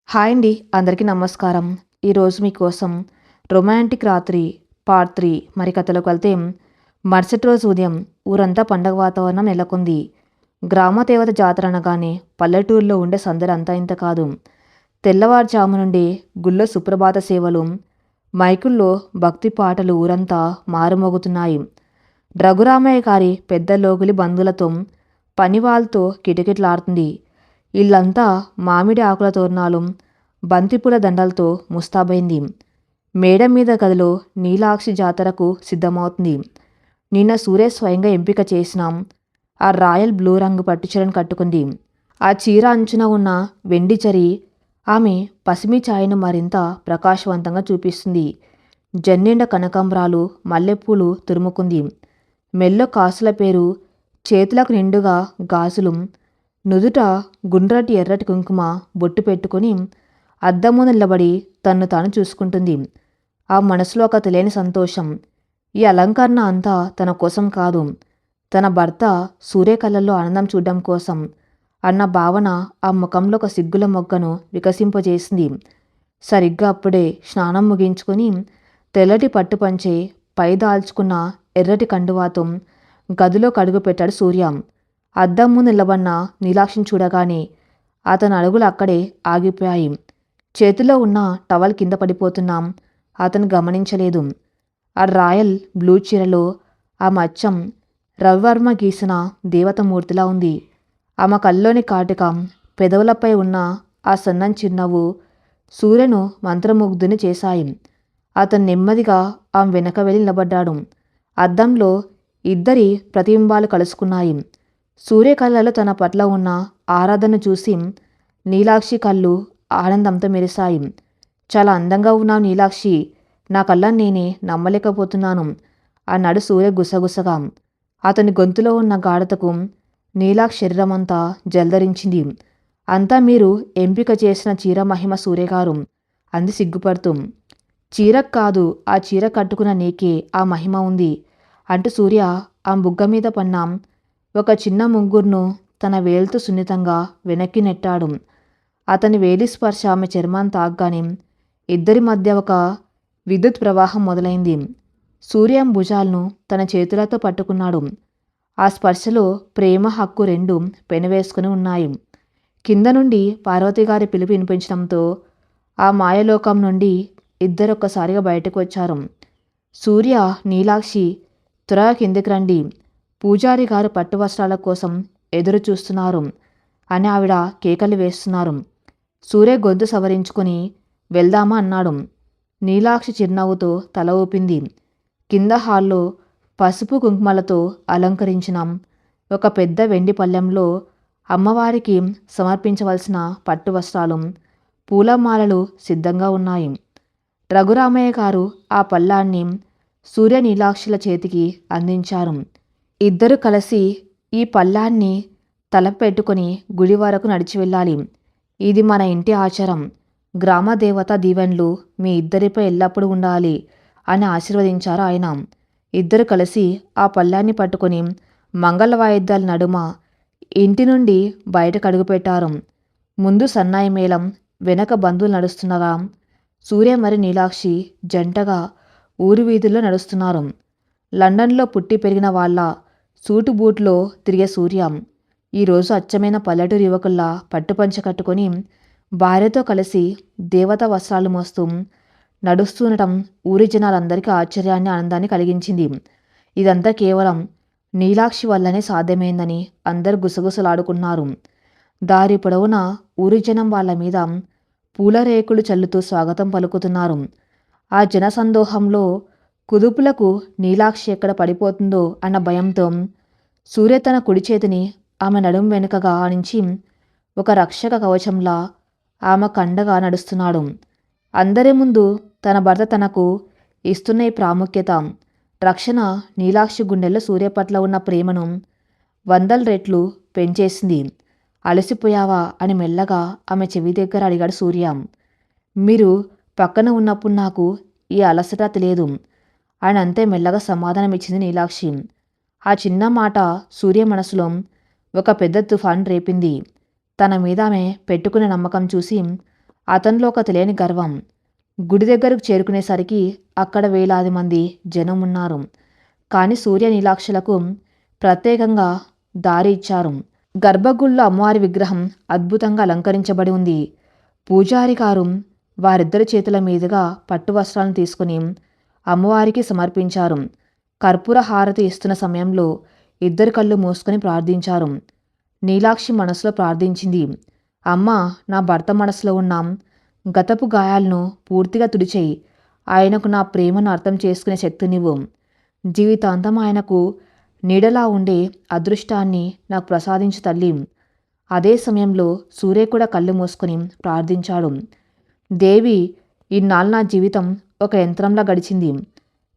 Hi అండి. అందరికీ నమస్కారం. ఈరోజు మీకోసం 'రొమాంటిక్ రాత్రి' పార్ట్ 3 మరి కథలోకి వెళ్తే మరుసటి రోజు ఉదయం ఊరంతా పండగ వాతావరణం నెలకొంది. గ్రామ దేవత జాతర అనగానే పల్లెటూరులో ఉండే సందడి అంతా ఇంత కాదు. తెల్లవారుజాము నుండి గుళ్ళో సుప్రభాత సేవలు, మైకుల్లో భక్తి పాటలు ఊరంతా మారుమోగుతున్నాయి. రఘురామయ్య గారి పెద్ద లోగులి బంధువులతో పనివాళ్ళతో కిటకిటలాడుతుంది. ఇల్లంతా మామిడి ఆకుల తోరణాలు, బంతిపూల దండలతో ముస్తాబైంది. మేడ మీద గదిలో నీలాక్షి జాతరకు సిద్ధమవుతుంది. నిన్న సురేష్ స్వయంగా ఎంపిక చేసిన ఆ రాయల్ బ్లూ రంగు పట్టుచీరను కట్టుకుంది. ఆ చీర అంచున ఉన్న వెండి చరి ఆమె పసిమి ఛాయను మరింత ప్రకాశవంతంగా చూపిస్తుంది. జన్నిండ కనకాంబరాలు, మల్లెపూలు తురుముకుంది. మెల్లో కాసుల పేరు, చేతులకు నిండుగా గాజులు, నుదుట గుండ్రటి ఎర్రటి కుంకుమ బొట్టు పెట్టుకుని అద్దం ముందు నిలబడి తన్ను తాను చూసుకుంటుంది. ఆ మనసులో ఒక తెలియని సంతోషం. ఈ అలంకరణ అంతా తన కోసం కాదు, తన భర్త సూర్య కళ్ళల్లో ఆనందం చూడడం కోసం అన్న భావన ఆ ముఖంలో ఒక సిగ్గుల మొగ్గను వికసింపజేసింది. సరిగ్గా అప్పుడే స్నానం ముగించుకొని తెల్లటి పట్టుపంచే పై దాల్చుకున్న ఎర్రటి కండువాతో గదిలో కడుగు పెట్టాడు సూర్య. అద్దం ముందు నిలబడిన నీలాక్షిని చూడగానే అతని అడుగులు అక్కడే ఆగిపోయాయి. చేతిలో ఉన్న టవల్ కింద పడిపోతున్నాం అతను గమనించలేదు. ఆ రాయల్ బ్లూ చీరలో ఆమె అచ్చం రవివర్మ గీసిన దేవతమూర్తిలా ఉంది. ఆమె కల్లోని కాటిక, పెదవులపై ఉన్న ఆ సన్నం చిరునవ్వు సూర్యను మంత్రముగ్ధుని చేశాయి. అతను నెమ్మదిగా ఆమె వెనక వెళ్ళి నిలబడ్డాడు. అద్దంలో ఇద్దరి ప్రతిబింబాలు కలుసుకున్నాయి. సూర్య కళ్ళలో తన పట్ల ఉన్న ఆరాధన చూసి నీలాక్షి కళ్ళు ఆనందంతో మెరిశాయి. చాలా అందంగా ఉన్నావు నీలాక్షి, నా కళ్ళని నేనే నమ్మలేకపోతున్నాను అన్నాడు సూర్య గుసగుసగా. అతని గొంతులో ఉన్న గాఢతకు నీలాక్షి శరీరమంతా జల్దరించింది. అంతా మీరు ఎంపిక చేసిన చీర మహిమ సూర్యగారు అంది సిగ్గుపడుతూ. చీరకు కాదు, ఆ చీర కట్టుకున్న నీకే ఆ మహిమ ఉంది అంటూ సూర్య ఆ బుగ్గ మీద పన్నాం ఒక చిన్న ముంగురును తన వేలుతో సున్నితంగా వెనక్కి నెట్టాడు. అతని వేలి స్పర్శ ఆమె చర్మాన్ని తాగ్గానే ఇద్దరి మధ్య ఒక విద్యుత్ ప్రవాహం మొదలైంది. సూర్య భుజాలను తన చేతులతో పట్టుకున్నాడు. ఆ స్పర్శలో ప్రేమ, హక్కు రెండు పెనవేసుకుని ఉన్నాయి. కింద నుండి పార్వతిగారి పిలుపు వినిపించడంతో ఆ మాయలోకం నుండి ఇద్దరొక్కసారిగా బయటకు వచ్చారు. సూర్య, నీలాక్షి, త్వరగా కిందికి రండి, పూజారి గారు పట్టు వస్త్రాల కోసం ఎదురు చూస్తున్నారు అని ఆవిడ కేకలు వేస్తున్నారు. సూర్య గొంతు సవరించుకుని వెళ్దామా అన్నాడు. నీలాక్షి చిరునవ్వుతో తల ఊపింది. కింద హాల్లో పసుపు కుంకుమలతో అలంకరించిన ఒక పెద్ద వెండి పళ్ళెంలో అమ్మవారికి సమర్పించవలసిన పట్టు వస్త్రాలు, పూలమాలలు సిద్ధంగా ఉన్నాయి. రఘురామయ్య గారు ఆ పళ్ళాన్ని సూర్య నీలాక్షుల చేతికి అందించారు. ఇద్దరు కలిసి ఈ పళ్ళాన్ని తలపెట్టుకుని గుడి వరకు నడిచి వెళ్ళాలి. ఇది మన ఇంటి ఆచారం. గ్రామ దేవత దీవెనలు మీ ఇద్దరిపై ఎల్లప్పుడూ ఉండాలి అని ఆశీర్వదించారు ఆయన. ఇద్దరు కలిసి ఆ పళ్ళాన్ని పట్టుకుని మంగళ వాయిద్యాల నడుమ ఇంటి నుండి బయటకు అడుగుపెట్టారు. ముందు సన్నాయి మేళం, వెనక బంధువులు నడుస్తుండగా సూర్య మరి నీలాక్షి జంటగా ఊరి వీధుల్లో నడుస్తున్నారు. లండన్లో పుట్టి పెరిగిన వాళ్ళ సూటు బూట్లో తిరిగే సూర్య ఈరోజు అచ్చమైన పల్లెటూరు యువకుల్లా పట్టుపంచ కట్టుకొని భార్యతో కలిసి దేవతా వస్త్రాలు మోస్తూ నడుస్తుండటం ఊరి జనాలందరికీ ఆశ్చర్యాన్ని, ఆనందాన్ని కలిగించింది. ఇదంతా కేవలం నీలాక్షి వల్లనే సాధ్యమైందని అందరూ గుసగుసలాడుకున్నారు. దారి పొడవునా ఊరి జనం వాళ్ళ మీద పూల రేకులు చల్లుతూ స్వాగతం పలుకుతున్నారు. ఆ జనసందోహంలో కుదుపులకు నీలాక్షి ఎక్కడ పడిపోతుందో అన్న భయంతో సూర్య తన కుడి చేతిని ఆమె నడుం వెనుకగా ఆనించి ఒక రక్షక కవచంలా ఆమె కండగా నడుస్తున్నాడు. అందరి ముందు తన భర్త తనకు ఇస్తున్న ఈ ప్రాముఖ్యత, రక్షణ నీలాక్షి గుండెల్లో సూర్య పట్ల ఉన్న ప్రేమను 100 రెట్లు పెంచేసింది. అలసిపోయావా అని మెల్లగా ఆమె చెవి దగ్గర అడిగాడు సూర్య. మీరు పక్కన ఉన్నప్పుడు నాకు ఈ అలసట తెలియదు అని అంతే మెల్లగా సమాధానమిచ్చింది నీలాక్షి. ఆ చిన్న మాట సూర్య మనసులో ఒక పెద్ద తుఫాన్ రేపింది. తన మీద ఆమె పెట్టుకునే నమ్మకం చూసి అతనిలో ఒక తెలియని గర్వం. గుడి దగ్గరకు చేరుకునేసరికి అక్కడ వేలాది మంది జనం ఉన్నారు. కానీ సూర్య నీలాక్షలకు ప్రత్యేకంగా దారి ఇచ్చారు. గర్భగుడిలో అమ్మవారి విగ్రహం అద్భుతంగా అలంకరించబడి ఉంది. పూజారి గారు వారిద్దరి చేతుల మీదుగా పట్టు వస్త్రాలను తీసుకుని అమ్మవారికి సమర్పించారు. కర్పూర హారతి ఇస్తున్న సమయంలో ఇద్దరు కళ్ళు మూసుకొని ప్రార్థించారు. నీలాక్షి మనసులో ప్రార్థించింది, అమ్మ, నా భర్త మనసులో ఉన్న గతపు గాయాలను పూర్తిగా తుడిచేయి. ఆయనకు నా ప్రేమను అర్థం చేసుకునే శక్తినివ్వు. జీవితాంతం ఆయనకు నీడలా ఉండే అదృష్టాన్ని నాకు ప్రసాదించు తల్లి. అదే సమయంలో సూర్య కూడా కళ్ళు మూసుకొని ప్రార్థించాడు. దేవి, ఇన్నాళ్ళు నా జీవితం ఒక యంత్రంలా గడిచింది.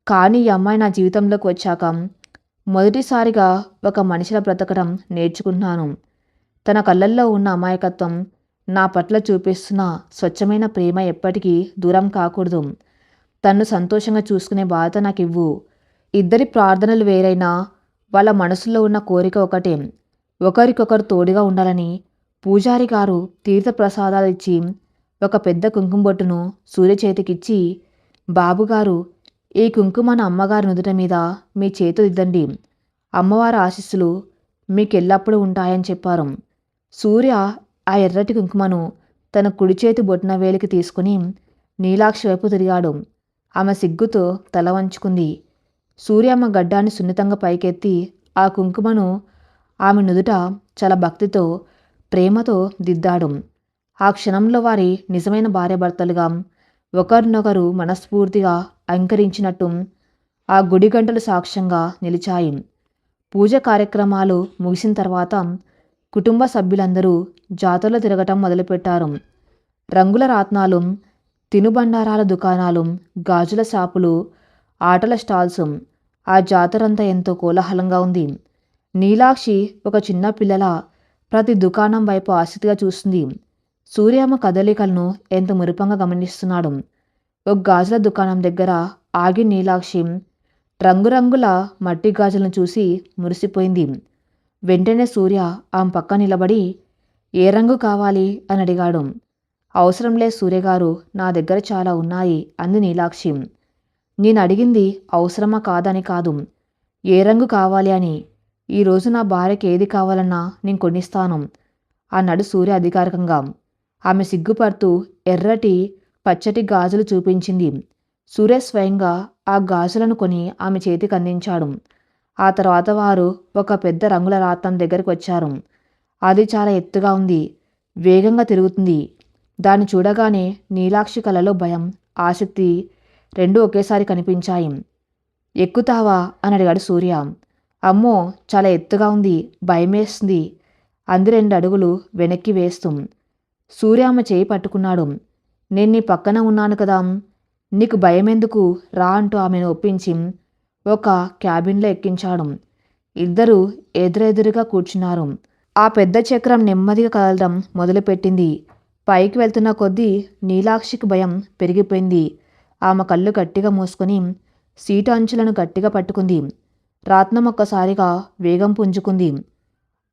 కానీ ఈ అమ్మాయి నా జీవితంలోకి వచ్చాక మొదటిసారిగా ఒక మనిషిలా బ్రతకడం నేర్చుకుంటున్నాను. తన కళ్ళల్లో ఉన్న అమాయకత్వం, నా పట్ల చూపిస్తున్న స్వచ్ఛమైన ప్రేమ ఎప్పటికీ దూరం కాకూడదు. తన్ను సంతోషంగా చూసుకునే బాధ నాకు ఇవ్వు. ఇద్దరి ప్రార్థనలు వేరైనా వాళ్ళ మనసులో ఉన్న కోరిక ఒకటే, ఒకరికొకరు తోడుగా ఉండాలని. పూజారి గారు తీర్థప్రసాదాలు ఇచ్చి ఒక పెద్ద కుంకుమ బొట్టును సూర్య చేతికిచ్చి, బాబుగారు, ఈ కుంకుమను అమ్మగారి నుదుట మీద మీ చేతులు దిద్దండి. అమ్మవారి ఆశీస్సులు మీకెల్లప్పుడూ ఉంటాయని చెప్పారు. సూర్య ఆ ఎర్రటి కుంకుమను తన కుడి చేతి బొట్టిన వేలికి తీసుకుని నీలాక్షి వైపు తిరిగాడు. ఆమె సిగ్గుతో తల వంచుకుంది. సూర్యమ్మ గడ్డాన్ని సున్నితంగా పైకెత్తి ఆ కుంకుమను ఆమె నుదుట చాలా భక్తితో, ప్రేమతో దిద్దాడు. ఆ క్షణంలో వారి నిజమైన భార్యాభర్తలుగా ఒకరినొకరు మనస్ఫూర్తిగా అంకరించినట్టు ఆ గుడి గంటలు సాక్ష్యంగా నిలిచాయి. పూజ కార్యక్రమాలు ముగిసిన తర్వాత కుటుంబ సభ్యులందరూ జాతరలో తిరగటం మొదలుపెట్టారు. రంగుల రాట్నాలు, తినుబండారాల దుకాణాలు, గాజుల షాపులు, ఆటల స్టాల్స్. ఆ జాతరంతా ఎంతో కోలాహలంగా ఉంది. నీలాక్షి ఒక చిన్న పిల్లల ప్రతి దుకాణం వైపు ఆసక్తిగా చూస్తుంది. సూర్యమ్మ కదలికలను ఎంత మురిపంగా గమనిస్తున్నాడు. ఒక గాజుల దుకాణం దగ్గర ఆగి నీలాక్షి రంగురంగుల మట్టి గాజులను చూసి మురిసిపోయింది. వెంటనే సూర్య ఆమె పక్క నిలబడి, ఏ రంగు కావాలి అని అడిగాడు. అవసరం లేదు సూర్యగారు, నా దగ్గర చాలా ఉన్నాయి అంది నీలాక్షి. నేను అడిగింది అవసరమా కాదని కాదు, ఏ రంగు కావాలి అని. ఈరోజు నా భార్యకి ఏది కావాలన్నా నేను కొనిస్తాను అన్నాడు సూర్య అధికారికంగా. ఆమె సిగ్గుపడుతూ ఎర్రటి పచ్చటి గాజులు చూపించింది. సూర్య స్వయంగా ఆ గాజులను కొని ఆమె చేతికి అందించాడు. ఆ తర్వాత వారు ఒక పెద్ద రంగుల రాట్నం దగ్గరికి వచ్చారు. అది చాలా ఎత్తుగా ఉంది, వేగంగా తిరుగుతుంది. దాన్ని చూడగానే నీలాక్షి కళ్ళలో భయం, ఆసక్తి రెండూ ఒకేసారి కనిపించాయి. ఎక్కుతావా అని అడిగాడు సూర్య. అమ్మో, చాలా ఎత్తుగా ఉంది, భయమేస్తుంది అంది 2 అడుగులు వెనక్కి వేస్తూ. సూర్య ఆమె చేయి పట్టుకున్నాడు. నేను నీ పక్కన ఉన్నాను కదా, నీకు భయమెందుకు, రా అంటూ ఆమెను ఒప్పించి ఒక క్యాబిన్లో ఎక్కించాడు. ఇద్దరూ ఎదురెదురుగా కూర్చున్నారు. ఆ పెద్ద చక్రం నెమ్మదిగా కదలడం మొదలుపెట్టింది. పైకి వెళ్తున్న కొద్దీ నీలాక్షికి భయం పెరిగిపోయింది. ఆమె కళ్ళు గట్టిగా మూసుకొని సీటు అంచులను గట్టిగా పట్టుకుంది. రాట్నం ఒక్కసారిగా వేగం పుంజుకుంది.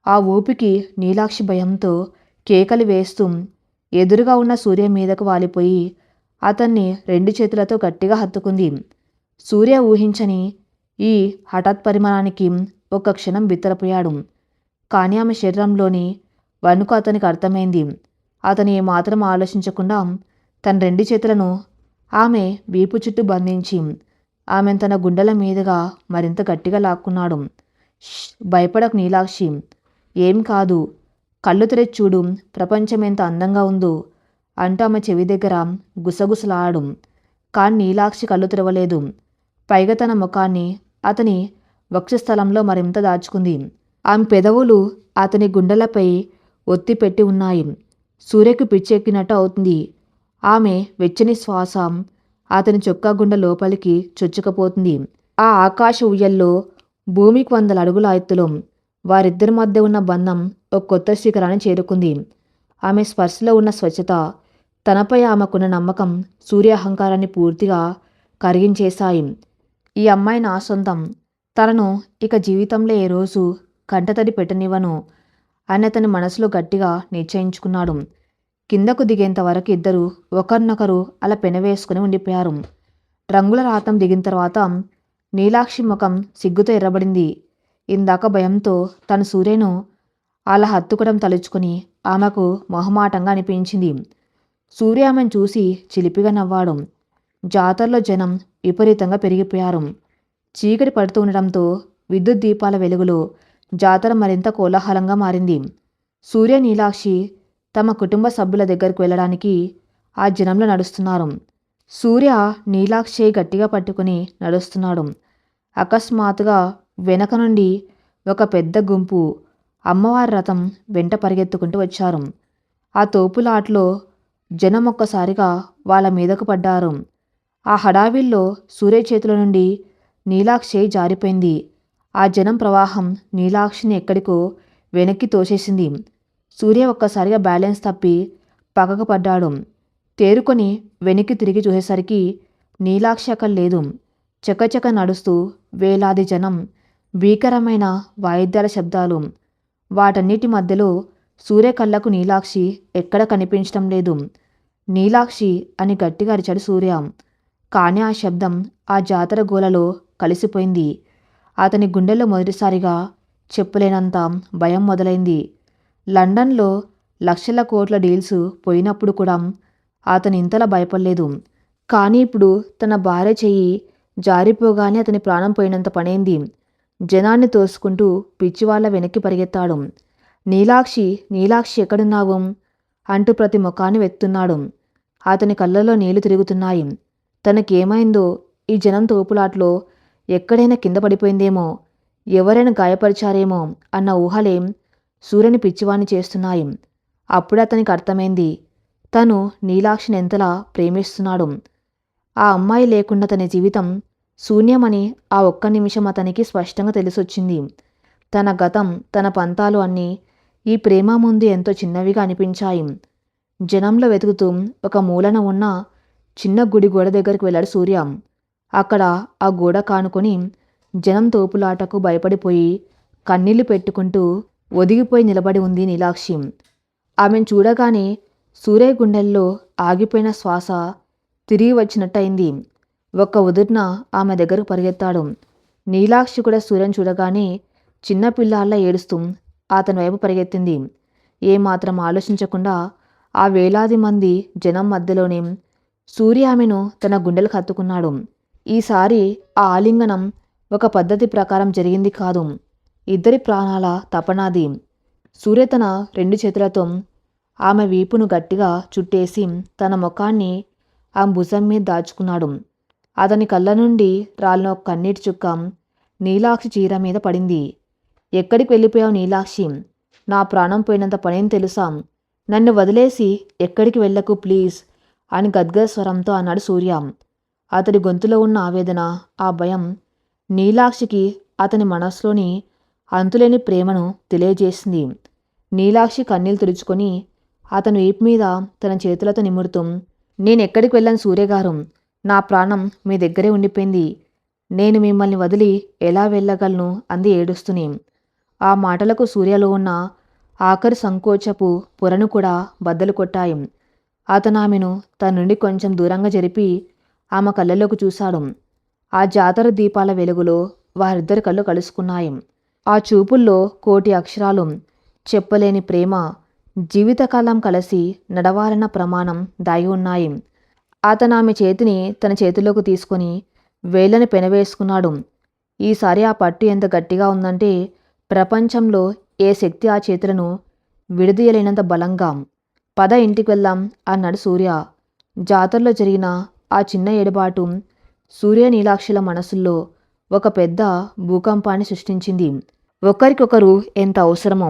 ఆ ఊపికి నీలాక్షి భయంతో కేకలు వేస్తూ ఎదురుగా ఉన్న సూర్య మీదకు వాలిపోయి అతన్ని 2 చేతులతో గట్టిగా హత్తుకుంది. సూర్య ఊహించని ఈ హఠాత్ పరిమాణానికి ఒక్క క్షణం బిత్తరపోయాడు. కానీ ఆమె శరీరంలోని వణుకు అతనికి అర్థమైంది. అతను ఏమాత్రం ఆలోచించకుండా తన 2 చేతులను ఆమె వీపు చుట్టూ బంధించి ఆమెను తన గుండెల మీదుగా మరింత గట్టిగా లాక్కున్నాడు. భయపడకు నీలాక్షి, ఏం కాదు, కళ్ళు తెరిచి చూడు, ప్రపంచం ఎంత అందంగా ఉందో అంటూ ఆమె చెవి దగ్గర గుసగుసలాడు. కానీ నీలాక్షి కళ్ళు తెరవలేదు. పైగా తన ముఖాన్ని అతని వక్షస్థలంలో మరింత దాచుకుంది. ఆమె పెదవులు అతని గుండెలపై ఒత్తి పెట్టి ఉన్నాయి. సూర్యకు పిచ్చెక్కినట్టు అవుతుంది. ఆమె వెచ్చని శ్వాస అతని చొక్కా గుండె లోపలికి చొచ్చుకపోతుంది. ఆ ఆకాశ ఉయ్యల్లో భూమికి 100 అడుగుల ఎత్తులో వారిద్దరి మధ్య ఉన్న బంధం ఒక కొత్త శిఖరాన్ని చేరుకుంది. ఆమె స్పర్శలో ఉన్న స్వచ్ఛత, తనపై ఆమెకున్న నమ్మకం సూర్య అహంకారాన్ని పూర్తిగా కరిగించేశాయి. ఈ అమ్మాయి నా సొంతం, తనను ఇక జీవితంలో ఏ రోజు కంటతడి పెట్టనివ్వను అని అతని మనసులో గట్టిగా నిశ్చయించుకున్నాడు. కిందకు దిగేంత వరకు ఇద్దరు ఒకరినొకరు అలా పెనవేసుకుని ఉండిపోయారు. రంగుల రాతం దిగిన తర్వాత నీలాక్షి ముఖం సిగ్గుతో ఎర్రబడింది. ఇందాక భయంతో తను సూర్యను అలా హత్తుకోవడం తలుచుకుని ఆమెకు మొహమాటంగా అనిపించింది. సూర్య ఆమెను చూసి చిలిపిగా నవ్వాడు. జాతరలో జనం విపరీతంగా పెరిగిపోయారు. చీకటి పడుతూ ఉండడంతో విద్యుత్ దీపాల వెలుగులో జాతర మరింత కోలాహలంగా మారింది. సూర్య నీలాక్షి తమ కుటుంబ సభ్యుల దగ్గరకు వెళ్ళడానికి ఆ జనంలో నడుస్తున్నారు. సూర్య నీలాక్షి గట్టిగా పట్టుకుని నడుస్తున్నాడు. అకస్మాత్తుగా వెనక నుండి ఒక పెద్ద గుంపు అమ్మవారి రథం వెంట పరిగెత్తుకుంటూ వచ్చారు. ఆ తోపులాట్లో జనం ఒక్కసారిగా వాళ్ళ మీదకు పడ్డారు. ఆ హడావిల్లో సూర్య చేతుల నుండి నీలాక్షి జారిపోయింది. ఆ జనం ప్రవాహం నీలాక్షిని ఎక్కడికో వెనక్కి తోసేసింది. సూర్య ఒక్కసారిగా బ్యాలెన్స్ తప్పి పక్కకు పడ్డాడు. తేరుకొని వెనక్కి తిరిగి చూసేసరికి నీలాక్షి అక్కడ లేదు. చకచక నడుస్తూ వేలాది జనం, భీకరమైన వాయిద్యాల శబ్దాలు. వాటన్నిటి మధ్యలో సూర్య కళ్ళకు నీలాక్షి ఎక్కడ కనిపించడం లేదు. నీలాక్షి అని గట్టిగా అరిచాడు సూర్య. కానీ ఆ శబ్దం ఆ జాతర గోలలో కలిసిపోయింది. అతని గుండెల్లో మొదటిసారిగా చెప్పలేనంత భయం మొదలైంది. లండన్లో లక్షల కోట్ల డీల్స్ పోయినప్పుడు కూడా అతను ఇంతలా భయపడలేదు. కానీ ఇప్పుడు తన భార్య చెయ్యి జారిపోగానే అతని ప్రాణం పోయినంత పనైంది. జనాన్ని తోసుకుంటూ పిచ్చివాళ్ళ వెనక్కి పరిగెత్తాడు. నీలాక్షి, నీలాక్షి ఎక్కడున్నావు అంటూ ప్రతి ముఖాన్ని వెతున్నాడు. అతని కళ్ళల్లో నీళ్లు తిరుగుతున్నాయి. తనకేమైందో, ఈ జనం తోపులాట్లో ఎక్కడైనా కింద పడిపోయిందేమో, ఎవరైనా గాయపరిచారేమో అన్న ఊహలేం సూర్యని పిచ్చివాణ్ణి చేస్తున్నాయి. అప్పుడు అతనికి అర్థమైంది, తను నీలాక్షిని ఎంతలా ప్రేమిస్తున్నాడు. ఆ అమ్మాయి లేకుండా తన జీవితం శూన్యమని ఆ ఒక్క నిమిషం అతనికి స్పష్టంగా తెలిసొచ్చింది. తన గతం, తన పంతాలు అన్నీ ఈ ప్రేమ ముందు ఎంతో చిన్నవిగా అనిపించాయి. జనంలో వెతుకుతూ ఒక మూలన ఉన్న చిన్న గుడి గోడ దగ్గరికి వెళ్ళాడు సూర్య. అక్కడ ఆ గోడ కానుకొని జనం తోపులాటకు భయపడిపోయి కన్నీళ్లు పెట్టుకుంటూ ఒదిగిపోయి నిలబడి ఉంది నీలాక్షి. ఆమెను చూడగానే సూర్య గుండెల్లో ఆగిపోయిన శ్వాస తిరిగి వచ్చినట్టయింది. ఒక్క ఉదుర్న ఆమె దగ్గరకు పరిగెత్తాడు. నీలాక్షి కూడా సూర్యను చూడగానే చిన్నపిల్లాళ్ళ ఏడుస్తూ అతని వైపు పరిగెత్తింది. ఏమాత్రం ఆలోచించకుండా ఆ వేలాది మంది జనం మధ్యలోనే సూర్య ఆమెను తన గుండెలకు హత్తుకున్నాడు. ఈసారి ఆ ఆలింగనం ఒక పద్ధతి ప్రకారం జరిగింది కాదు, ఇద్దరి ప్రాణాల తపనాది. సూర్య తన 2 చేతులతో ఆమె వీపును గట్టిగా చుట్టేసి తన ముఖాన్ని ఆ భుజం మీద దాచుకున్నాడు. అతని కళ్ళ నుండి రాలిన ఒక కన్నీటి చుక్క నీలాక్షి చీర మీద పడింది. ఎక్కడికి వెళ్ళిపోయావు నీలాక్షి? నా ప్రాణం పోయినంత పనేం తెలుసా? నన్ను వదిలేసి ఎక్కడికి వెళ్ళకు ప్లీజ్ అని గద్గద స్వరంతో అన్నాడు సూర్య. అతడి గొంతులో ఉన్న ఆవేదన, ఆ భయం నీలాక్షికి అతని మనసులోని అంతులేని ప్రేమను తెలియజేసింది. నీలాక్షి కన్నీళ్లు తుడుచుకొని అతని వీపు మీద తన చేతులతో నిమురుతూ, నేనెక్కడికి వెళ్ళాను సూర్యగారు, నా ప్రాణం మీ దగ్గరే ఉండిపోయింది. నేను మిమ్మల్ని వదిలి ఎలా వెళ్ళగలను అంది ఏడుస్తూనే. ఆ మాటలకు సూర్యలో ఉన్న ఆఖరి సంకోచపు పొరను కూడా బద్దలు కొట్టాయి. అతను ఆమెను తన నుండి కొంచెం దూరంగా జరిపి ఆమె కళ్ళలోకి చూశాడు. ఆ జాతర దీపాల వెలుగులో వారిద్దరి కళ్ళు కలుసుకున్నాయి. ఆ చూపుల్లో కోటి అక్షరాలు, చెప్పలేని ప్రేమ, జీవితకాలం కలిసి నడవాలన్న ప్రమాణం దాగి ఉన్నాయి. అతను ఆమె చేతిని తన చేతిలోకి తీసుకొని వేళ్ళని పెనవేసుకున్నాడు. ఈసారి ఆ పట్టు ఎంత గట్టిగా ఉందంటే ప్రపంచంలో ఏ శక్తి ఆ చేతులను విడదీయలేనంత బలంగా. పద ఇంటికి వెళ్దాం అన్నాడు సూర్య. జాతరలో జరిగిన ఆ చిన్న ఎడబాటు సూర్య నీలాక్షుల మనసుల్లో ఒక పెద్ద భూకంపాన్ని సృష్టించింది. ఒకరికొకరు ఎంత అవసరమో,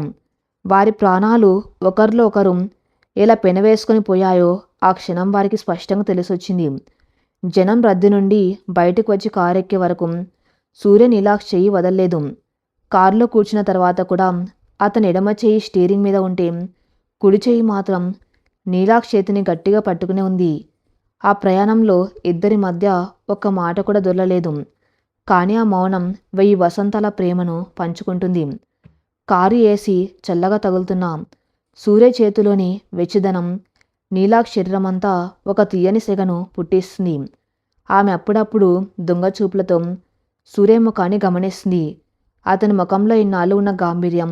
వారి ప్రాణాలు ఒకరిలో ఒకరు ఎలా పెనవేసుకొని పోయాయో ఆ క్షణం వారికి స్పష్టంగా తెలిసొచ్చింది. జనం రద్దీ నుండి బయటకు వచ్చి కారెక్కే వరకు సూర్య నీలాక్షి చెయ్యి వదల్లేదు. కారులో కూర్చున్న తర్వాత కూడా అతని ఎడమ చెయ్యి స్టీరింగ్ మీద ఉంటే కుడి చెయ్యి మాత్రం నీలాక్షి చేతిని గట్టిగా పట్టుకునే ఉంది. ఆ ప్రయాణంలో ఇద్దరి మధ్య ఒక్క మాట కూడా దొరలలేదు. కానీ ఆ మౌనం 1000 వసంతాల ప్రేమను పంచుకుంటుంది. కారు ఏసి చల్లగా తగులుతున్న సూర్య చేతిలోని వెచ్చదనం నీలాక్షి శరీరమంతా ఒక తీయని సెగను పుట్టిస్తుంది. ఆమె అప్పుడప్పుడు దొంగ చూపులతో సూర్యముఖాన్ని గమనిస్తుంది. అతని ముఖంలో ఇన్నాళ్ళు ఉన్న గాంభీర్యం,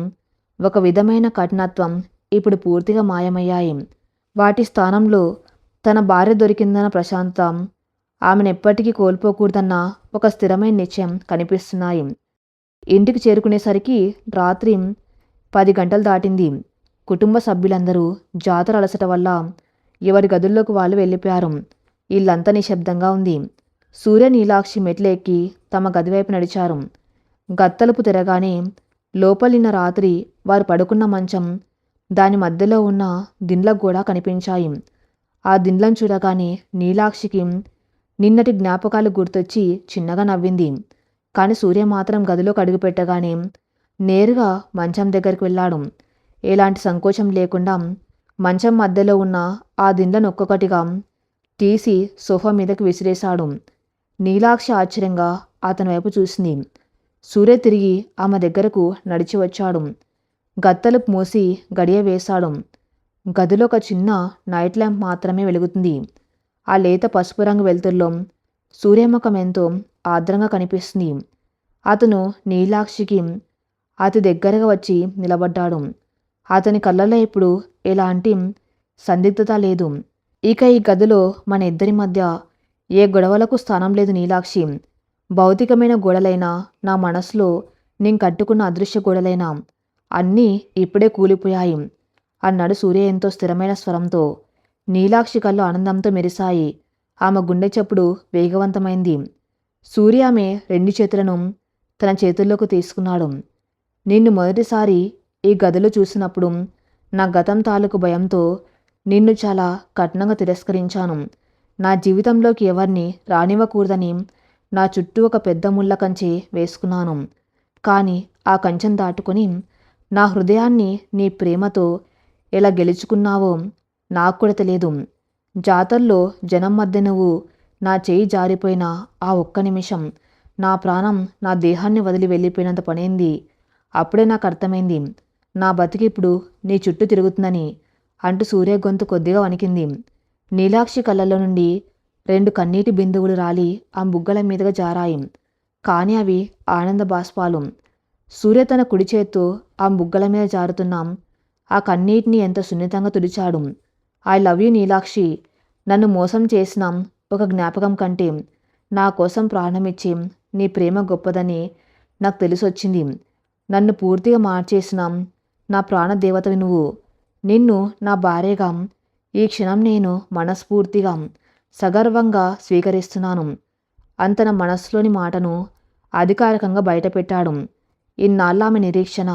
ఒక విధమైన కఠినత్వం ఇప్పుడు పూర్తిగా మాయమయ్యాయి. వాటి స్థానంలో తన భార్య దొరికిందన్న ప్రశాంతత, ఆమెను ఎప్పటికీ కోల్పోకూడదన్న ఒక స్థిరమైన నిశ్చయం కనిపిస్తున్నాయి. ఇంటికి చేరుకునేసరికి రాత్రి 10 గంటలు దాటింది. కుటుంబ సభ్యులందరూ జాతర అలసట వల్ల ఎవరి గదుల్లోకి వాళ్ళు వెళ్ళిపోయారు. ఇల్లంతా నిశ్శబ్దంగా ఉంది. సూర్య, నీలాక్షి మెట్లు ఎక్కి తమ గదివైపు నడిచారు. గత్తలుపు తెరగానే లోపలిన్న రాత్రి వారు పడుకున్న మంచం, దాని మధ్యలో ఉన్న దిండ్లకు కూడా కనిపించాయి. ఆ దిండ్లను చూడగానే నీలాక్షికి నిన్నటి జ్ఞాపకాలు గుర్తొచ్చి చిన్నగా నవ్వింది. కానీ సూర్య మాత్రం గదిలోకి అడుగుపెట్టగానే నేరుగా మంచం దగ్గరికి వెళ్ళాడు. ఎలాంటి సంకోచం లేకుండా మంచం మధ్యలో ఉన్న ఆ దిండ్లను ఒక్కొక్కటిగా తీసి సోఫా మీదకి విసిరేశాడు. నీలాక్షి ఆశ్చర్యంగా అతని వైపు చూసింది. సూర్య తిరిగి ఆమె దగ్గరకు నడిచి వచ్చాడు. గత్తలుపు మూసి గడియ వేశాడు. గదిలో ఒక చిన్న నైట్ ల్యాంప్ మాత్రమే వెలుగుతుంది. ఆ లేత పసుపు రంగు వెలుతురులో సూర్యముఖం ఎంతో ఆర్ద్రంగా కనిపిస్తుంది. అతను నీలాక్షికి అతి దగ్గరగా వచ్చి నిలబడ్డాడు. అతని కళ్ళలో ఇప్పుడు ఎలాంటి సందిగ్ధత లేదు. ఇక ఈ గదిలో మన ఇద్దరి మధ్య ఏ గొడవలకు స్థానం లేదు నీలాక్షి. భౌతికమైన గోడలైనా, నా మనసులో నేను కట్టుకున్న అదృశ్య గోడలైనా అన్నీ ఇప్పుడే కూలిపోయాయి అన్నాడు సూర్య ఎంతో స్థిరమైన స్వరంతో. నీలాక్షి కళ్ళు ఆనందంతో మెరిశాయి. ఆమె గుండె చప్పుడు వేగవంతమైంది. సూర్య ఆమె 2 చేతులను తన చేతుల్లోకి తీసుకున్నాడు. నిన్ను మొదటిసారి ఈ గదిలో చూసినప్పుడు నా గతం తాలూకు భయంతో నిన్ను చాలా కఠినంగా తిరస్కరించాను. నా జీవితంలోకి ఎవరిని రానివ్వకూడదని నా చుట్టూ ఒక పెద్ద ముళ్ళ కంచె వేసుకున్నాను. కానీ ఆ కంచెను దాటుకొని నా హృదయాన్ని నీ ప్రేమతో ఎలా గెలుచుకున్నావో నాకు కూడా తెలియదు. జాతరలో జనం మధ్య నువ్వు నా చేయి జారిపోయిన ఆ ఒక్క నిమిషం నా ప్రాణం నా దేహాన్ని వదిలి వెళ్ళిపోయినంత పనైంది. అప్పుడే నాకు అర్థమైంది నా బతికిప్పుడు నీ చుట్టూ తిరుగుతుందని అంటూ సూర్య గొంతు కొద్దిగా వణికింది. నీలాక్షి కళ్ళల్లో నుండి 2 కన్నీటి బిందువులు రాలి ఆ బుగ్గల మీదుగా జారాయి. కానీ అవి ఆనంద బాష్పాలు. సూర్య తన కుడి చేత్తో ఆ బుగ్గల మీద జారుతున్నాం ఆ కన్నీటిని ఎంత సున్నితంగా తుడిచాడు. I love you Neelakshi. నన్ను మోసం చేసిన ఒక జ్ఞాపకం కంటే నా కోసం ప్రాణమిచ్చి నీ ప్రేమ గొప్పదని నాకు తెలిసొచ్చింది. నన్ను పూర్తిగా మార్చేసిన నా ప్రాణదేవతవి నువ్వు. నిన్ను నా భార్యగా ఈ క్షణం నేను మనస్ఫూర్తిగా సగర్వంగా స్వీకరిస్తున్నాను అంత నా మనస్సులోని మాటను అధికారికంగా బయటపెట్టాడు. ఇన్నాళ్ళ ఆమె నిరీక్షణ,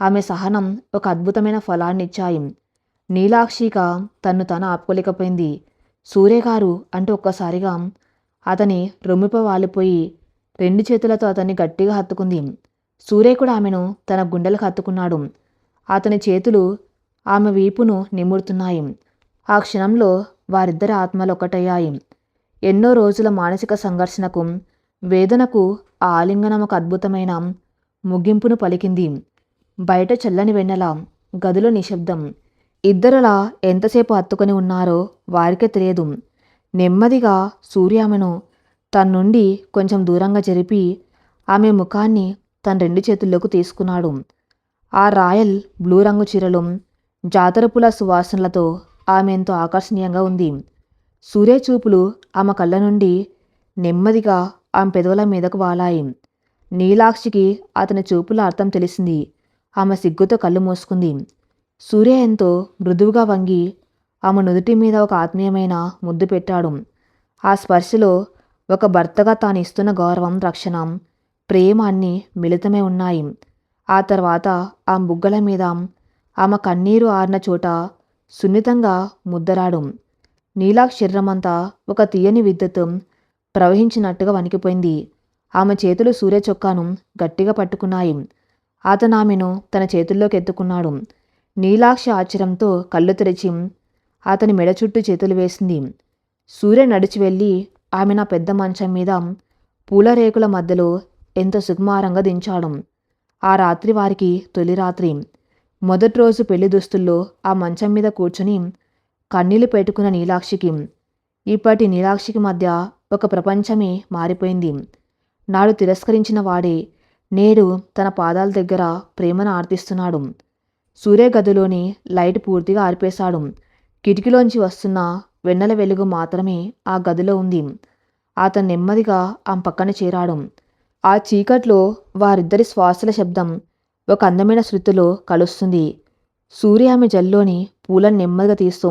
ఆమె సహనం ఒక అద్భుతమైన ఫలాన్నిచ్చాయి. నీలాక్షిగా తన్ను తాను ఆపుకోలేకపోయింది. సూర్యగారు అంటూ ఒక్కసారిగా అతని రొమ్మిప వాలిపోయి 2 చేతులతో అతన్ని గట్టిగా హత్తుకుంది. సూర్య కూడా ఆమెను తన గుండెలకు హత్తుకున్నాడు. అతని చేతులు ఆమె వీపును నిమురుతున్నాయి. ఆ క్షణంలో వారిద్దరి ఆత్మలు ఒక్కటయ్యాయి. ఎన్నో రోజుల మానసిక సంఘర్షణకు, వేదనకు ఆ ఆలింగనం ఒక అద్భుతమైన ముగింపును పలికింది. బయట చల్లని వెన్నెల, గదిలో నిశ్శబ్దం. ఇద్దరులా ఎంతసేపు హత్తుకొని ఉన్నారో వారికే తెలియదు. నెమ్మదిగా సూర్య ఆమెను తన నుండి కొంచెం దూరంగా జరిపి ఆమె ముఖాన్ని తన 2 చేతుల్లోకి తీసుకున్నాడు. ఆ రాయల్ బ్లూ రంగు చీరలు, జాతరపుల సువాసనలతో ఆమె ఎంతో ఆకర్షణీయంగా ఉంది. సూర్య చూపులు ఆమె కళ్ళ నుండి నెమ్మదిగా ఆమె పెదవుల మీదకు వాలాయి. నీలాక్షికి అతని చూపుల అర్థం తెలిసింది. ఆమె సిగ్గుతో కళ్ళు మూసుకుంది. సూర్య ఎంతో మృదువుగా వంగి ఆమె నుదుటి మీద ఒక ఆత్మీయమైన ముద్దు పెట్టాడు. ఆ స్పర్శలో ఒక భర్తగా తాను ఇస్తున్న గౌరవం, రక్షణ, ప్రేమ అన్నీ మిళితమై ఉన్నాయి. ఆ తర్వాత ఆ బుగ్గల మీద ఆమె కన్నీరు ఆరిన చోట సున్నితంగా ముద్దరాడు. నీలాక్షి శరీరమంతా ఒక తీయని విద్యుత్ ప్రవహించినట్టుగా వణికిపోయింది. ఆమె చేతులు సూర్య చొక్కాను గట్టిగా పట్టుకున్నాయి. అతను ఆమెను తన చేతుల్లోకి ఎత్తుకున్నాడు. నీలాక్షి ఆశ్చర్యంతో కళ్ళు తెరిచి అతని మెడ చుట్టూ చేతులు వేసింది. సూర్య నడిచి వెళ్ళి ఆమె నా పెద్ద మంచం మీద పూల రేకుల మధ్యలో ఎంతో సుకుమారంగా దించాడు. ఆ రాత్రి వారికి తొలి రాత్రి. మొదటి రోజు పెళ్లి దుస్తుల్లో ఆ మంచం మీద కూర్చుని కన్నీళ్లు పెట్టుకున్న నీలాక్షికి ఇప్పటి నీలాక్షికి మధ్య ఒక ప్రపంచమే మారిపోయింది. నాడు తిరస్కరించిన వాడే నేడు తన పాదాల దగ్గర ప్రేమను ఆర్తిస్తున్నాడు. సూర్య గదిలోని లైట్ పూర్తిగా ఆర్పేశాడు. కిటికీలోంచి వస్తున్న వెన్నెల వెలుగు మాత్రమే ఆ గదిలో ఉంది. అతను నెమ్మదిగా ఆమె పక్కన చేరాడు. ఆ చీకట్లో వారిద్దరి శ్వాసల శబ్దం ఒక అందమైన శృతిలో కలుస్తుంది. సూర్య ఆమె జల్లోని పూలను నెమ్మదిగా తీస్తూ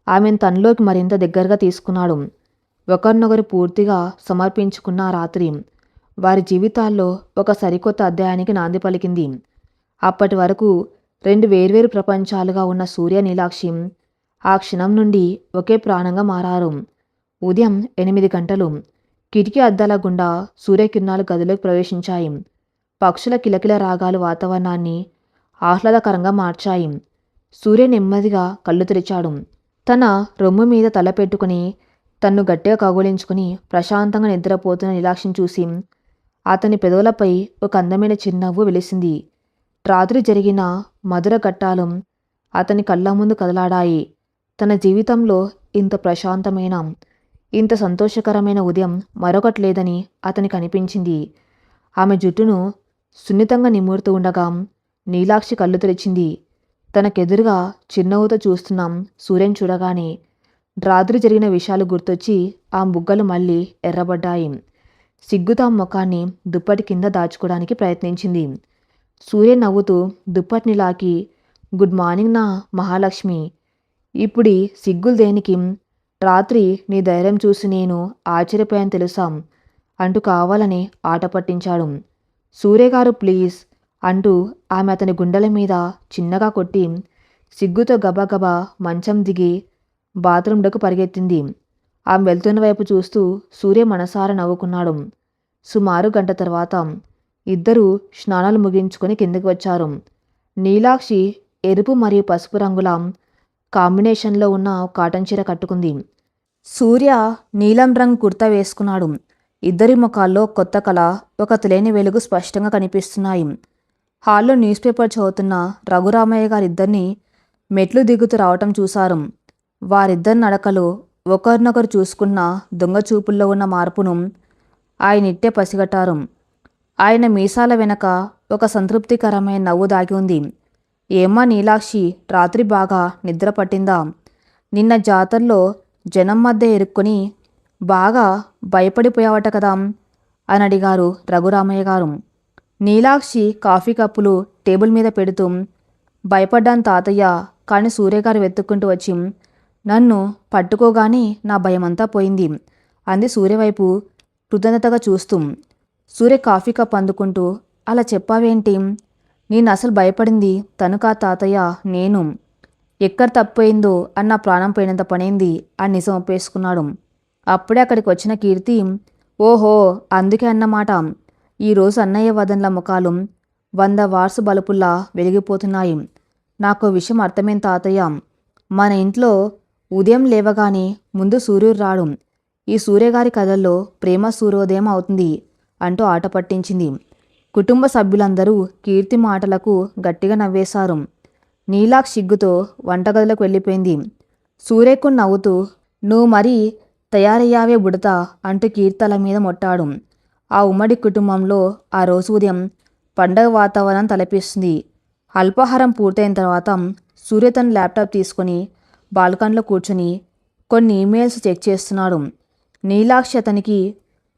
ఆమెను తనలోకి మరింత దగ్గరగా తీసుకున్నాడు. ఒకరినొకరు పూర్తిగా సమర్పించుకున్న ఆ రాత్రి వారి జీవితాల్లో ఒక సరికొత్త అధ్యాయానికి నాంది పలికింది. అప్పటి వరకు రెండు వేర్వేరు ప్రపంచాలుగా ఉన్న సూర్య నీలాక్షి ఆ క్షణం నుండి ఒకే ప్రాణంగా మారారు. ఉదయం 8 గంటలు. కిటికీ అద్దాల గుండా సూర్యకిరణాలు గదిలోకి ప్రవేశించాయి. పక్షుల కిలకిల రాగాలు వాతావరణాన్ని ఆహ్లాదకరంగా మార్చాయి. సూర్య నెమ్మదిగా కళ్ళు తెరిచాడు. తన రొమ్ము మీద తల పెట్టుకుని తన్ను గట్టిగా కౌగిలించుకుని ప్రశాంతంగా నిద్రపోతున్న నీలాక్షిని చూసి అతని పెదవులపై ఒక అందమైన చిరునవ్వు వెలిసింది. రాత్రి జరిగిన మధుర ఘట్టాలు అతని కళ్ళ ముందు కదలాడాయి. తన జీవితంలో ఇంత ప్రశాంతమైన, ఇంత సంతోషకరమైన ఉదయం మరొకటి లేదని అతనికి అనిపించింది. ఆమె జుట్టును సున్నితంగా నిమురుతూ ఉండగా నీలాక్షి కళ్ళు తెరిచింది. తనకెదురుగా చిరునవ్వుతో చూస్తున్నాం సూర్యని చూడగానే రాత్రి జరిగిన విషయాలు గుర్తొచ్చి ఆ బుగ్గలు మళ్ళీ ఎర్రబడ్డాయి. సిగ్గుతో ముఖాన్ని దుప్పటి కింద దాచుకోవడానికి ప్రయత్నించింది. సూర్య నవ్వుతూ దుప్పటిని లాకి, గుడ్ మార్నింగ్ నా మహాలక్ష్మి. ఇప్పుడీ సిగ్గులు దేనికి? రాత్రి నీ ధైర్యం చూసి నేను ఆశ్చర్యపోయాను తెలుసా అంటూ కావాలని ఆట పట్టించాడు. సూర్యగారు ప్లీజ్ అంటూ ఆమె అతని గుండెల మీద చిన్నగా కొట్టి సిగ్గుతో గబగబా మంచం దిగి బాత్రూంలోకి పరిగెత్తింది. ఆమె వెళ్తున్న వైపు చూస్తూ సూర్య మనసారా నవ్వుకున్నాడు. సుమారు గంట తర్వాత ఇద్దరూ స్నానాలు ముగించుకొని కిందకి వచ్చారు. నీలాక్షి ఎరుపు మరియు పసుపు రంగుల కాంబినేషన్లో ఉన్న కాటన్ చీర కట్టుకుంది. సూర్య నీలం రంగు కుర్తా వేసుకున్నాడు. ఇద్దరి ముఖాల్లో కొత్త కళ, ఒక తెలియని వెలుగు స్పష్టంగా కనిపిస్తున్నాయి. హాల్లో న్యూస్ పేపర్ చదువుతున్న రఘురామయ్య గారిద్దరిని మెట్లు దిగుతూ రావటం చూశారు. వారిద్దరి నడకలో ఒకరినొకరు చూసుకున్న దొంగ చూపుల్లో ఉన్న మార్పును ఆయన ఇట్టే పసిగట్టారు. ఆయన మీసాల వెనక ఒక సంతృప్తికరమైన నవ్వు దాగి ఉంది. ఏమ్మా నీలాక్షి, రాత్రి బాగా నిద్ర పట్టిందా? నిన్న జాతరలో జనం మధ్య ఇరుక్కొని బాగా భయపడిపోయావట కదా అని అడిగారు రఘురామయ్య గారు. నీలాక్షి కాఫీ కప్పులు టేబుల్ మీద పెడుతూ భయపడ్డాను తాతయ్య, కానీ సూర్యగారు వెతుక్కుంటూ వచ్చి నన్ను పట్టుకోగానే నా భయమంతా పోయింది అంది సూర్యవైపు కృతజ్ఞతగా చూస్తూ. సూర్య కాఫీ కప్ అందుకుంటూ అలా చెప్పావేంటి? నేను అసలు భయపడింది తను కా తాతయ్య, నేను. ఎక్కడ తప్పయిందో అన్న ప్రాణం పోయినంత పనైంది అని నిజం ఒప్పేసుకున్నాడు. అప్పుడే అక్కడికి వచ్చిన కీర్తి, ఓహో అందుకే అన్నమాట. ఈరోజు అన్నయ్య వదన్ల ముఖాలు 100 వాట్స్ బలుపుల్లా వెలిగిపోతున్నాయి. నాకు విషయం అర్థమైంది తాతయ్య. మన ఇంట్లో ఉదయం లేవగానే ముందు సూర్యుడు రాడు. ఈ సూర్యగారి కథల్లో ప్రేమ సూర్యోదయం అవుతుంది అంటూ ఆట పట్టించింది. కుటుంబ సభ్యులందరూ కీర్తి మాటలకు గట్టిగా నవ్వేశారు. నీలాక్షి సిగ్గుతో వంటగదిలోకి వెళ్ళిపోయింది. సూర్యకు నవ్వుతూ నువ్వు మరీ తయారయ్యావే బుడత అంటూ కీర్తల మీద మొట్టాడు. ఆ ఉమ్మడి కుటుంబంలో ఆ రోజు ఉదయం పండగ వాతావరణం తలపిస్తుంది. అల్పాహారం పూర్తయిన తర్వాత సూర్య తన ల్యాప్టాప్ తీసుకొని బాల్కనీలో కూర్చుని కొన్ని ఈమెయిల్స్ చెక్ చేస్తున్నాడు. నీలాక్షి అతనికి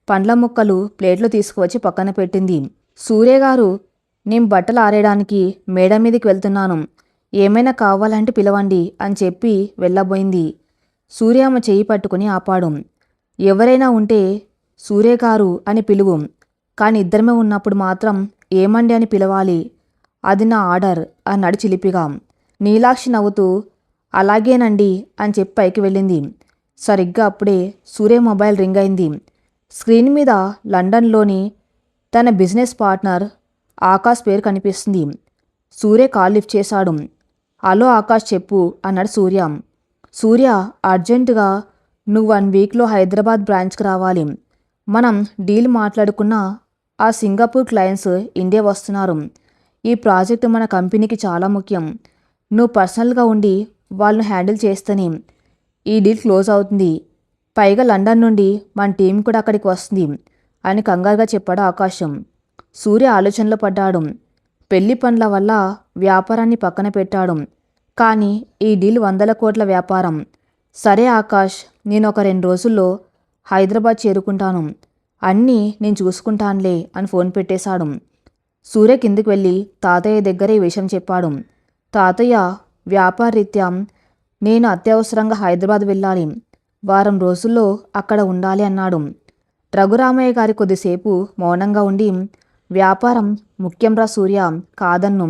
పండ్ల ముక్కలు ప్లేట్లో తీసుకువచ్చి పక్కన పెట్టింది. సూర్యగారు, నేను బట్టలు ఆరేయడానికి మేడ మీదకి వెళ్తున్నాను, ఏమైనా కావాలంటే పిలవండి అని చెప్పి వెళ్ళబోయింది. సూర్య ఆమె చెయ్యి పట్టుకుని ఆపాడు. ఎవరైనా ఉంటే సూర్యగారు అని పిలువు, కానీ ఇద్దరమే ఉన్నప్పుడు మాత్రం ఏమండి అని పిలవాలి, అది నా ఆర్డర్ అన్నాడు చిలిపిగా. నీలాక్షి నవ్వుతూ అలాగేనండి అని చెప్పి పైకి వెళ్ళింది. సరిగ్గా అప్పుడే సూర్య మొబైల్ రింగ్ అయింది. స్క్రీన్ మీద లండన్లోని తన బిజినెస్ పార్ట్నర్ ఆకాష్ పేరు కనిపిస్తుంది. సూర్య కాల్ లిఫ్ట్ చేశాడు. హలో ఆకాష్ చెప్పు అన్నాడు సూర్య. సూర్య, అర్జెంటుగా నువ్వు 1 వీక్లో హైదరాబాద్ బ్రాంచ్కి రావాలి. మనం డీల్ మాట్లాడుకున్న ఆ సింగపూర్ క్లయింట్స్ ఇండియా వస్తున్నారు. ఈ ప్రాజెక్టు మన కంపెనీకి చాలా ముఖ్యం. నువ్వు పర్సనల్గా ఉండి వాళ్ళను హ్యాండిల్ చేస్తేనే ఈ డీల్ క్లోజ్ అవుతుంది. పైగా లండన్ నుండి మన టీం కూడా అక్కడికి వస్తుంది అని కంగారుగా చెప్పాడు ఆకాశం. సూర్య ఆలోచనలో పడ్డాడు. పెళ్లి పనుల వల్ల వ్యాపారాన్ని పక్కన పెట్టాడు. కానీ ఈ డీల్ 100 కోట్ల వ్యాపారం. సరే ఆకాష్, నేను ఒక 2 రోజుల్లో హైదరాబాద్ చేరుకుంటాను. అన్నీ నేను చూసుకుంటానులే అని ఫోన్ పెట్టేశాడు. సూర్య కిందికి వెళ్ళి తాతయ్య దగ్గర ఈ విషయం చెప్పాడు. తాతయ్య, వ్యాపారరీత్యా నేను అత్యవసరంగా హైదరాబాద్ వెళ్ళాలి. వారం రోజుల్లో అక్కడ ఉండాలి అన్నాడు. రఘురామయ్య గారి కొద్దిసేపు మౌనంగా ఉండి, వ్యాపారం ముఖ్యంరా సూర్య, కాదన్ను.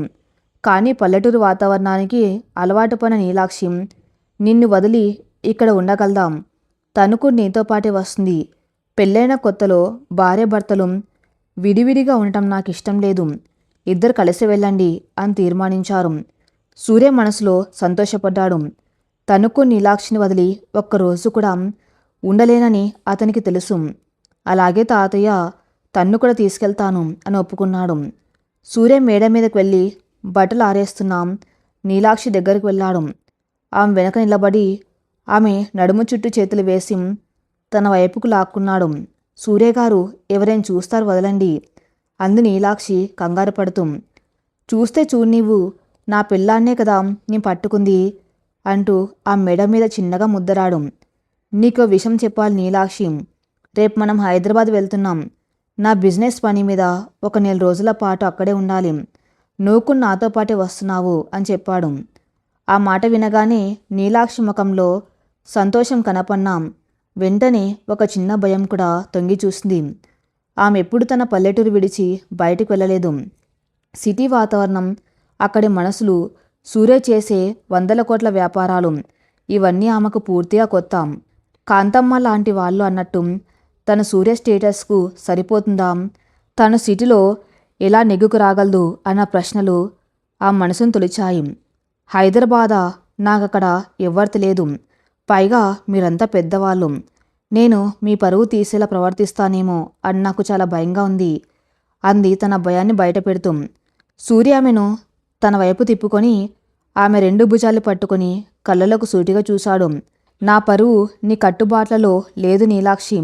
కానీ పల్లెటూరు వాతావరణానికి అలవాటు పడిన నీలాక్షి నిన్ను వదిలి ఇక్కడ ఉండగలదాం. తనుకు నీతో పాటే వస్తుంది. పెళ్ళైన కొత్తలో భార్యాభర్తలు విడివిడిగా ఉండటం నాకు ఇష్టం లేదు. ఇద్దరు కలిసి వెళ్ళండి అని తీర్మానించారు. సూర్య మనసులో సంతోషపడ్డాడు. తనుకు నీలాక్షిని వదిలి ఒక్కరోజు కూడా ఉండలేనని అతనికి తెలుసు. అలాగే తాతయ్య, తన్ను కూడా తీసుకెళ్తాను అని ఒప్పుకున్నాడు. సూర్య మేడ మీదకి వెళ్ళి బట్టలు ఆరేస్తున్నాం నీలాక్షి దగ్గరికి వెళ్ళాడు. ఆమె వెనక నిలబడి ఆమె నడుము చుట్టూ చేతులు వేసి తన వైపుకు లాక్కున్నాడు. సూర్యగారు, ఎవరైనా చూస్తారు, వదలండి అంది నీలాక్షి కంగారు పడుతూ. చూస్తే చూడు, నీవు నా పిల్లాన్నే కదా నీ పట్టుకుంది అంటూ ఆ మెడ మీద చిన్నగా ముద్దరాడు. నీకో విషయం చెప్పాలి నీలాక్షి, రేపు మనం హైదరాబాద్ వెళ్తున్నాం. నా బిజినెస్ పని మీద ఒక 4 రోజుల పాటు అక్కడే ఉండాలి. నువ్వు నాతో పాటే వస్తున్నావు అని చెప్పాడు. ఆ మాట వినగానే నీలాక్షి ముఖంలో సంతోషం కనపన్నాం. వెంటనే ఒక చిన్న భయం కూడా తొంగి చూసింది. ఆమె ఎప్పుడు తన పల్లెటూరు విడిచి బయటకు వెళ్ళలేదు. సిటీ వాతావరణం, అక్కడి మనసులు, సూర్య చేసే 100 కోట్ల వ్యాపారాలు, ఇవన్నీ ఆమెకు పూర్తిగా కొత్త. కాంతమ్మ లాంటి వాళ్ళు అన్నట్టు తన సూర్య స్టేటస్కు సరిపోతుందా? తను సిటీలో ఎలా నెగ్గుకు రాగలదు అన్న ప్రశ్నలు ఆ మనసును తొలిచాయి. హైదరాబాదా? నాకక్కడ ఎవ్వరిది లేదు. పైగా మీరంతా పెద్దవాళ్ళు. నేను మీ పరువు తీసేలా ప్రవర్తిస్తానేమో అని నాకు చాలా భయంగా ఉంది అంది తన భయాన్ని బయట పెడుతూ. సూర్య ఆమెను తన వైపు తిప్పుకొని ఆమె 2 భుజాలు పట్టుకొని కళ్ళలోకి సూటిగా చూశాడు. నా పరువు నీ కట్టుబాట్లలో లేదు నీలాక్షి,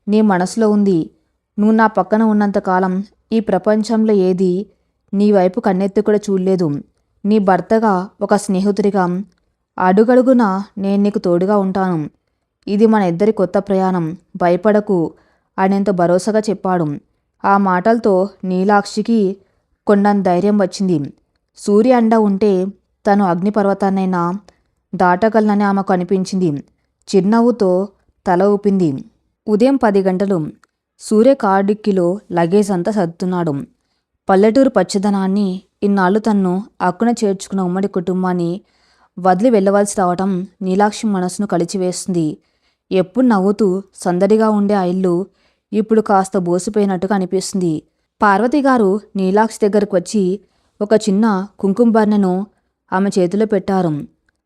నీ మనసులో ఉంది. నువ్వు నా పక్కన ఉన్నంతకాలం ఈ ప్రపంచంలో ఏది నీ వైపు కన్నెత్తి కూడా చూడలేదు. నీ భర్తగా, ఒక స్నేహితుడిగా అడుగడుగునా నేను నీకు తోడుగా ఉంటాను. ఇది మన ఇద్దరి కొత్త ప్రయాణం, భయపడకు అనేంత భరోసాగా చెప్పాడు. ఆ మాటలతో నీలాక్షికి కొండంత ధైర్యం వచ్చింది. సూర్య అండ ఉంటే తను అగ్నిపర్వతాన్నైనా దాటగలనని ఆమెకు అనిపించింది. చిరునవ్వుతో తల ఊపింది. ఉదయం 10 గంటలు. సూర్య కారు డిక్కీలో లగేజ్ అంతా సర్దుతున్నాడు. పల్లెటూరు పచ్చదనాన్ని, ఇన్నాళ్ళు తన్ను అక్కున చేర్చుకున్న ఉమ్మడి కుటుంబాన్ని వదిలి వెళ్ళవలసి రావటం నీలాక్షి మనసును కలిచివేస్తుంది. ఎప్పుడు నవ్వుతూ సందడిగా ఉండే ఆ ఇల్లు ఇప్పుడు కాస్త బోసిపోయినట్టుగా అనిపిస్తుంది. పార్వతిగారు నీలాక్షి దగ్గరకు వచ్చి ఒక చిన్న కుంకుమ బర్ణెను ఆమె చేతిలో పెట్టారు.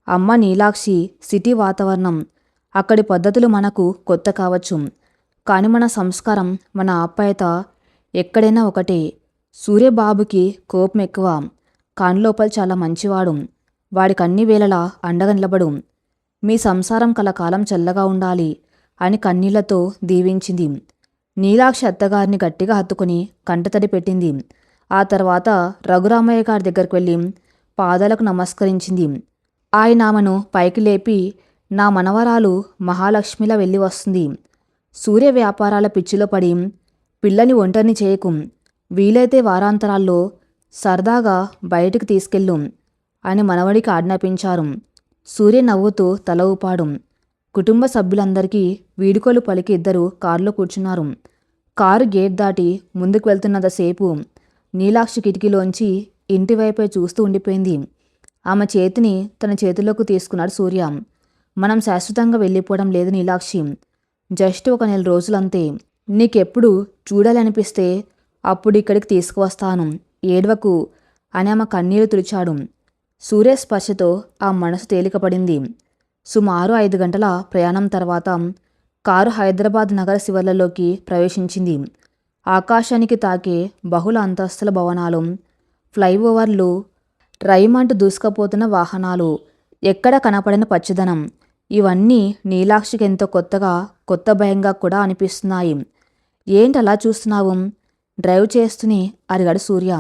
అమ్మ నీలాక్షి, సిటీ వాతావరణం, అక్కడి పద్ధతులు మనకు కొత్త కావచ్చు. కానీ మన సంస్కారం, మన ఆప్యాయత ఎక్కడైనా ఒకటే. సూర్యబాబుకి కోపం ఎక్కువ, కాని లోపల చాలా మంచివాడు. వాడికి అన్ని వేళలా అండగా నిలబడు. మీ సంసారం కలకాలం చల్లగా ఉండాలి అని కన్నీళ్లతో దీవించింది. నీలాక్షి అత్తగారిని గట్టిగా హత్తుకుని కంటతడి పెట్టింది. ఆ తర్వాత రఘురామయ్య గారి దగ్గరికి వెళ్ళి పాదాలకు నమస్కరించింది. ఆయన ఆమెను పైకి లేపి, నా మనవరాలు మహాలక్ష్మిలా వెళ్ళి వస్తుంది. సూర్య వ్యాపారాల పిచ్చిలో పడి పిల్లని ఒంటరిని చేయకు. వీలైతే వారాంతరాల్లో సరదాగా బయటికి తీసుకెళ్ళు అని మనవడికి ఆజ్ఞాపించారు. సూర్య నవ్వుతూ తల ఊపాడు. కుటుంబ సభ్యులందరికీ వీడుకోలు పలికి ఇద్దరు కారులో కూర్చున్నారు. కారు గేట్ దాటి ముందుకు వెళ్తున్నంతసేపు నీలాక్షి కిటికీలోంచి ఇంటివైపే చూస్తూ ఉండిపోయింది. ఆమె చేతిని తన చేతిలోకి తీసుకున్నాడు సూర్య. మనం శాశ్వతంగా వెళ్ళిపోవడం లేదు నీలాక్షి, జస్ట్ ఒక 4 రోజులంతే. నీకెప్పుడు చూడాలనిపిస్తే అప్పుడు ఇక్కడికి తీసుకువస్తాను, ఏడ్వకు అని ఆమె కన్నీరు తుడిచాడు. సూర్య స్పర్శతో ఆ మనసు తేలికపడింది. సుమారు 5 గంటల ప్రయాణం తర్వాత కారు హైదరాబాద్ నగర శివర్లలోకి ప్రవేశించింది. ఆకాశానికి తాకే బహుళ అంతస్తుల భవనాలు, ఫ్లైఓవర్లు, రైమంటూ దూసుకుపోతున్న వాహనాలు, ఎక్కడ కనపడని పచ్చదనం. ఇవన్నీ నీలాక్షికి ఎంతో కొత్త భయంగా కూడా అనిపిస్తున్నాయి. ఏంటలా చూస్తున్నావు? డ్రైవ్ చేస్తూనే అడిగాడు సూర్య.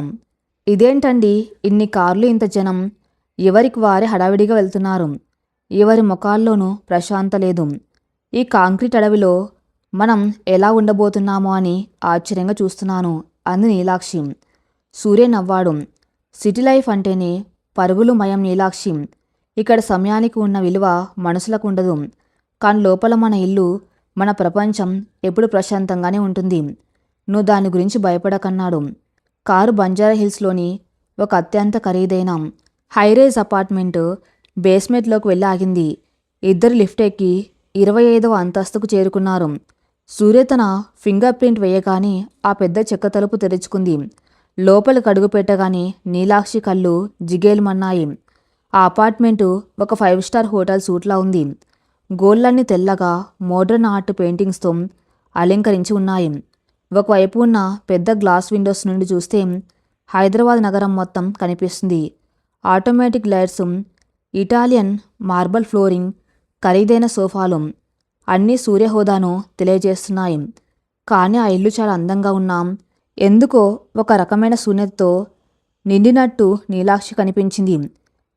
ఇదేంటండి, ఇన్ని కార్లు, ఇంత జనం, ఎవరికి వారే హడావిడిగా వెళ్తున్నారు. ఎవరి ముఖాల్లోనూ ప్రశాంత లేదు. ఈ కాంక్రీట్ అడవిలో మనం ఎలా ఉండబోతున్నామో అని ఆశ్చర్యంగా చూస్తున్నాను అంది నీలాక్షి. సూర్య నవ్వాడు. సిటీ లైఫ్ అంటేనే పరుగులు మయం నీలాక్షి. ఇక్కడ సమయానికి ఉన్న విలువ మనసులకు ఉండదు. కానీ లోపల మన ఇల్లు, మన ప్రపంచం ఎప్పుడు ప్రశాంతంగానే ఉంటుంది. నువ్వు దాని గురించి భయపడకన్నాడు. కారు బంజారా హిల్స్లోని ఒక అత్యంత ఖరీదైన హైరేజ్ అపార్ట్మెంటు బేస్మెంట్లోకి వెళ్ళి ఆగింది. ఇద్దరు లిఫ్ట్ ఎక్కి 25వ అంతస్తుకు చేరుకున్నారు. సూర్య తన ఫింగర్ ప్రింట్ వేయగానే ఆ పెద్ద చెక్క తలుపు తెరుచుకుంది. లోపలికి అడుగు పెట్టగానే నీలాక్షి కళ్ళు జిగేలుమన్నాయి. ఆ అపార్ట్మెంటు ఒక 5 స్టార్ హోటల్ సూట్లా ఉంది. గోళ్ళన్నీ తెల్లగా మోడ్రన్ ఆర్ట్ పెయింటింగ్స్తో అలంకరించి ఉన్నాయి. ఒకవైపు ఉన్న పెద్ద గ్లాస్ విండోస్ నుండి చూస్తే హైదరాబాద్ నగరం మొత్తం కనిపిస్తుంది. Automatic lights, Italian marble flooring, ఖరీదైన సోఫాలు అన్నీ సూర్య హోదాను తెలియజేస్తున్నాయి. కానీ ఆ ఇల్లు చాలా అందంగా ఉన్నాం. ఎందుకో ఒక రకమైన శూన్యతతో నిండినట్టు నీలాక్షి కనిపించింది.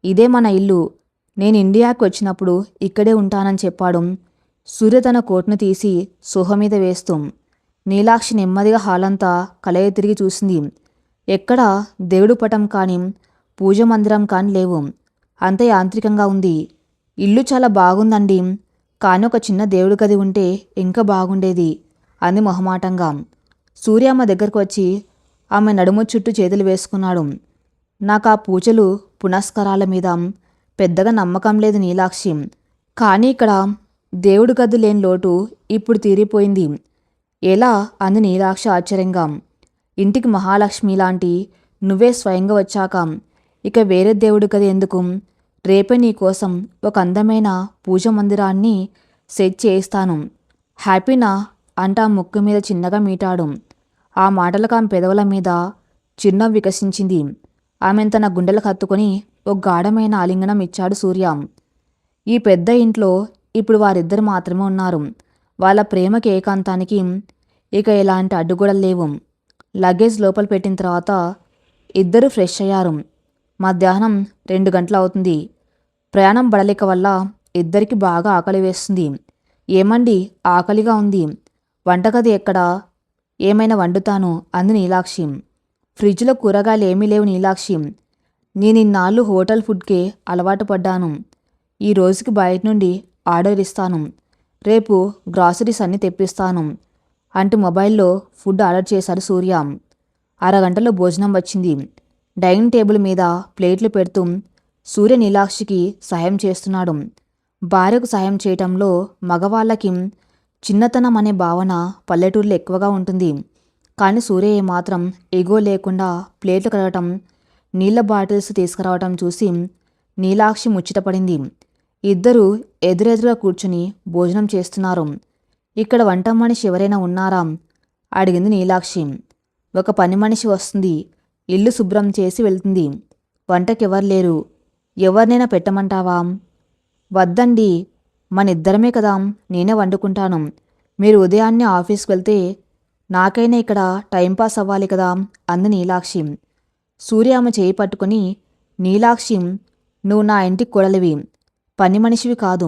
ఇదే మన ఇల్లు. నేను ఇండియాకి వచ్చినప్పుడు ఇక్కడే ఉంటానని చెప్పాడు. సూర్య తన కోట్ను తీసి సోఫా మీద వేస్తూ. నీలాక్షి నెమ్మదిగా హాలంతా కలయ తిరిగి చూసింది. ఎక్కడా దేవుడు పటం కానీ పూజ మందిరం కానీ లేవు. అంత యాంత్రికంగా ఉంది. ఇల్లు చాలా బాగుందండి, కానీ ఒక చిన్న దేవుడి గది ఉంటే ఇంకా బాగుండేది అంది మొహమాటంగా. సూర్య ఆమె దగ్గరకు వచ్చి ఆమె నడుము చుట్టూ చేతులు వేసుకున్నాడు. నాకు ఆ పూజలు పునస్కారాల మీద పెద్దగా నమ్మకం లేదు నీలాక్షి, కానీ ఇక్కడ దేవుడి గది లేని లోటు ఇప్పుడు తీరిపోయింది. ఎలా అంది నీలాక్షి ఆశ్చర్యంగా. ఇంటికి మహాలక్ష్మి లాంటి నువ్వే స్వయంగా వచ్చాక ఇక వేరే దేవుడి గది ఎందుకు? రేపే నీకోసం ఒక అందమైన పూజ మందిరాన్ని సెట్ చేయిస్తాను. హ్యాపీనా అంటా ముక్కు మీద చిన్నగా మీటాడు. ఆ మాటలకు ఆమె పెదవుల మీద చిరునవ్వు వికసించింది. ఆమెను తన గుండెలకు హత్తుకొని ఒక గాఢమైన ఆలింగనం ఇచ్చాడు సూర్య. ఈ పెద్ద ఇంట్లో ఇప్పుడు వారిద్దరు మాత్రమే ఉన్నారు. వాళ్ళ ప్రేమకి ఏకాంతానికి ఇక ఎలాంటి అడ్డుగోడలు లేవు. లగేజ్ లోపల పెట్టిన తర్వాత ఇద్దరు ఫ్రెష్ అయ్యారు. మధ్యాహ్నం 2 గంటలు అవుతుంది. ప్రయాణం బడలిక వల్ల ఇద్దరికి బాగా ఆకలి వేస్తుంది. ఏమండి, ఆకలిగా ఉంది, వంటగది ఎక్కడా? ఏమైనా వండుతాను అంది నీలాక్షి. ఫ్రిడ్జ్లో కూరగాయలు ఏమీ లేవు నీలాక్షి. నేనిన్నాళ్ళు హోటల్ ఫుడ్కే అలవాటు పడ్డాను. ఈ రోజుకి బయట నుండి ఆర్డర్ ఇస్తాను. రేపు గ్రాసరీస్ అన్నీ తెప్పిస్తాను అంటూ మొబైల్లో ఫుడ్ ఆర్డర్ చేశాడు సూర్య. అరగంటలో భోజనం వచ్చింది. డైనింగ్ టేబుల్ మీద ప్లేట్లు పెడుతూ సూర్య నీలాక్షికి సహాయం చేస్తున్నాడు. భార్యకు సహాయం చేయటంలో మగవాళ్ళకి చిన్నతనం అనే భావన పల్లెటూరులో ఎక్కువగా ఉంటుంది. కానీ సూర్య ఏమాత్రం ఎగో లేకుండా ప్లేట్లు కడగటం, నీళ్ల బాటిల్స్ తీసుకురావటం చూసి నీలాక్షి ముచ్చటపడింది. ఇద్దరూ ఎదురెదురుగా కూర్చుని భోజనం చేస్తున్నారు. ఇక్కడ వంట మనిషి ఎవరైనా ఉన్నారా అడిగింది నీలాక్షి. ఒక పని మనిషి వస్తుంది, ఇల్లు శుభ్రం చేసి వెళ్తుంది. వంటకెవరు లేరు. ఎవరినైనా పెట్టమంటావా? వద్దండి, మన ఇద్దరమే కదా, నేనే వండుకుంటాను. మీరు ఉదయాన్నే ఆఫీస్కి వెళ్తే నాకైనా ఇక్కడ టైంపాస్ అవ్వాలి కదా అంది నీలాక్షి. సూర్య ఆమె చేయి పట్టుకుని, నీలాక్షి, నువ్వు నా ఇంటికి కొడలివి, పని మనిషివి కాదు.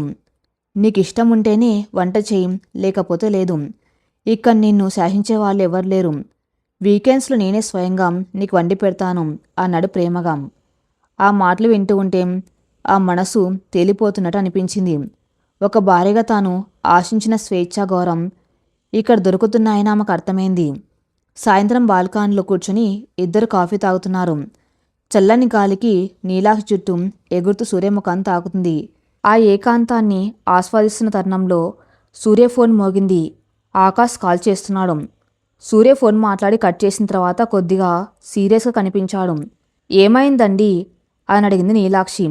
నీకు ఇష్టం ఉంటేనే వంట చేయి, లేకపోతే లేదు. ఇక్కడ నిన్ను శాసించే వాళ్ళు ఎవరు లేరు. వీకెండ్స్లో నేనే స్వయంగా నీకు వండి పెడతాను అన్నాడు ప్రేమగా. ఆ మాటలు వింటూ ఉంటే ఆ మనసు తేలిపోతున్నట్టు అనిపించింది. ఒక భార్యగా తాను ఆశించిన స్వేచ్ఛ, గౌరవం ఇక్కడ దొరుకుతున్నాయని ఆమెకు అర్థమైంది. సాయంత్రం బాల్కాన్లో కూర్చుని ఇద్దరు కాఫీ తాగుతున్నారు. చల్లని గాలికి నీలాక్షి చుట్టూ ఎగురుతూ సూర్యముఖం తాకుతుంది. ఆ ఏకాంతాన్ని ఆస్వాదిస్తున్న తరుణంలో సూర్య ఫోన్ మోగింది. ఆకాష్ కాల్ చేస్తున్నాడు. సూర్య ఫోన్ మాట్లాడి కట్ చేసిన తర్వాత కొద్దిగా సీరియస్గా కనిపించాడు. ఏమైందండి అని అడిగింది నీలాక్షి.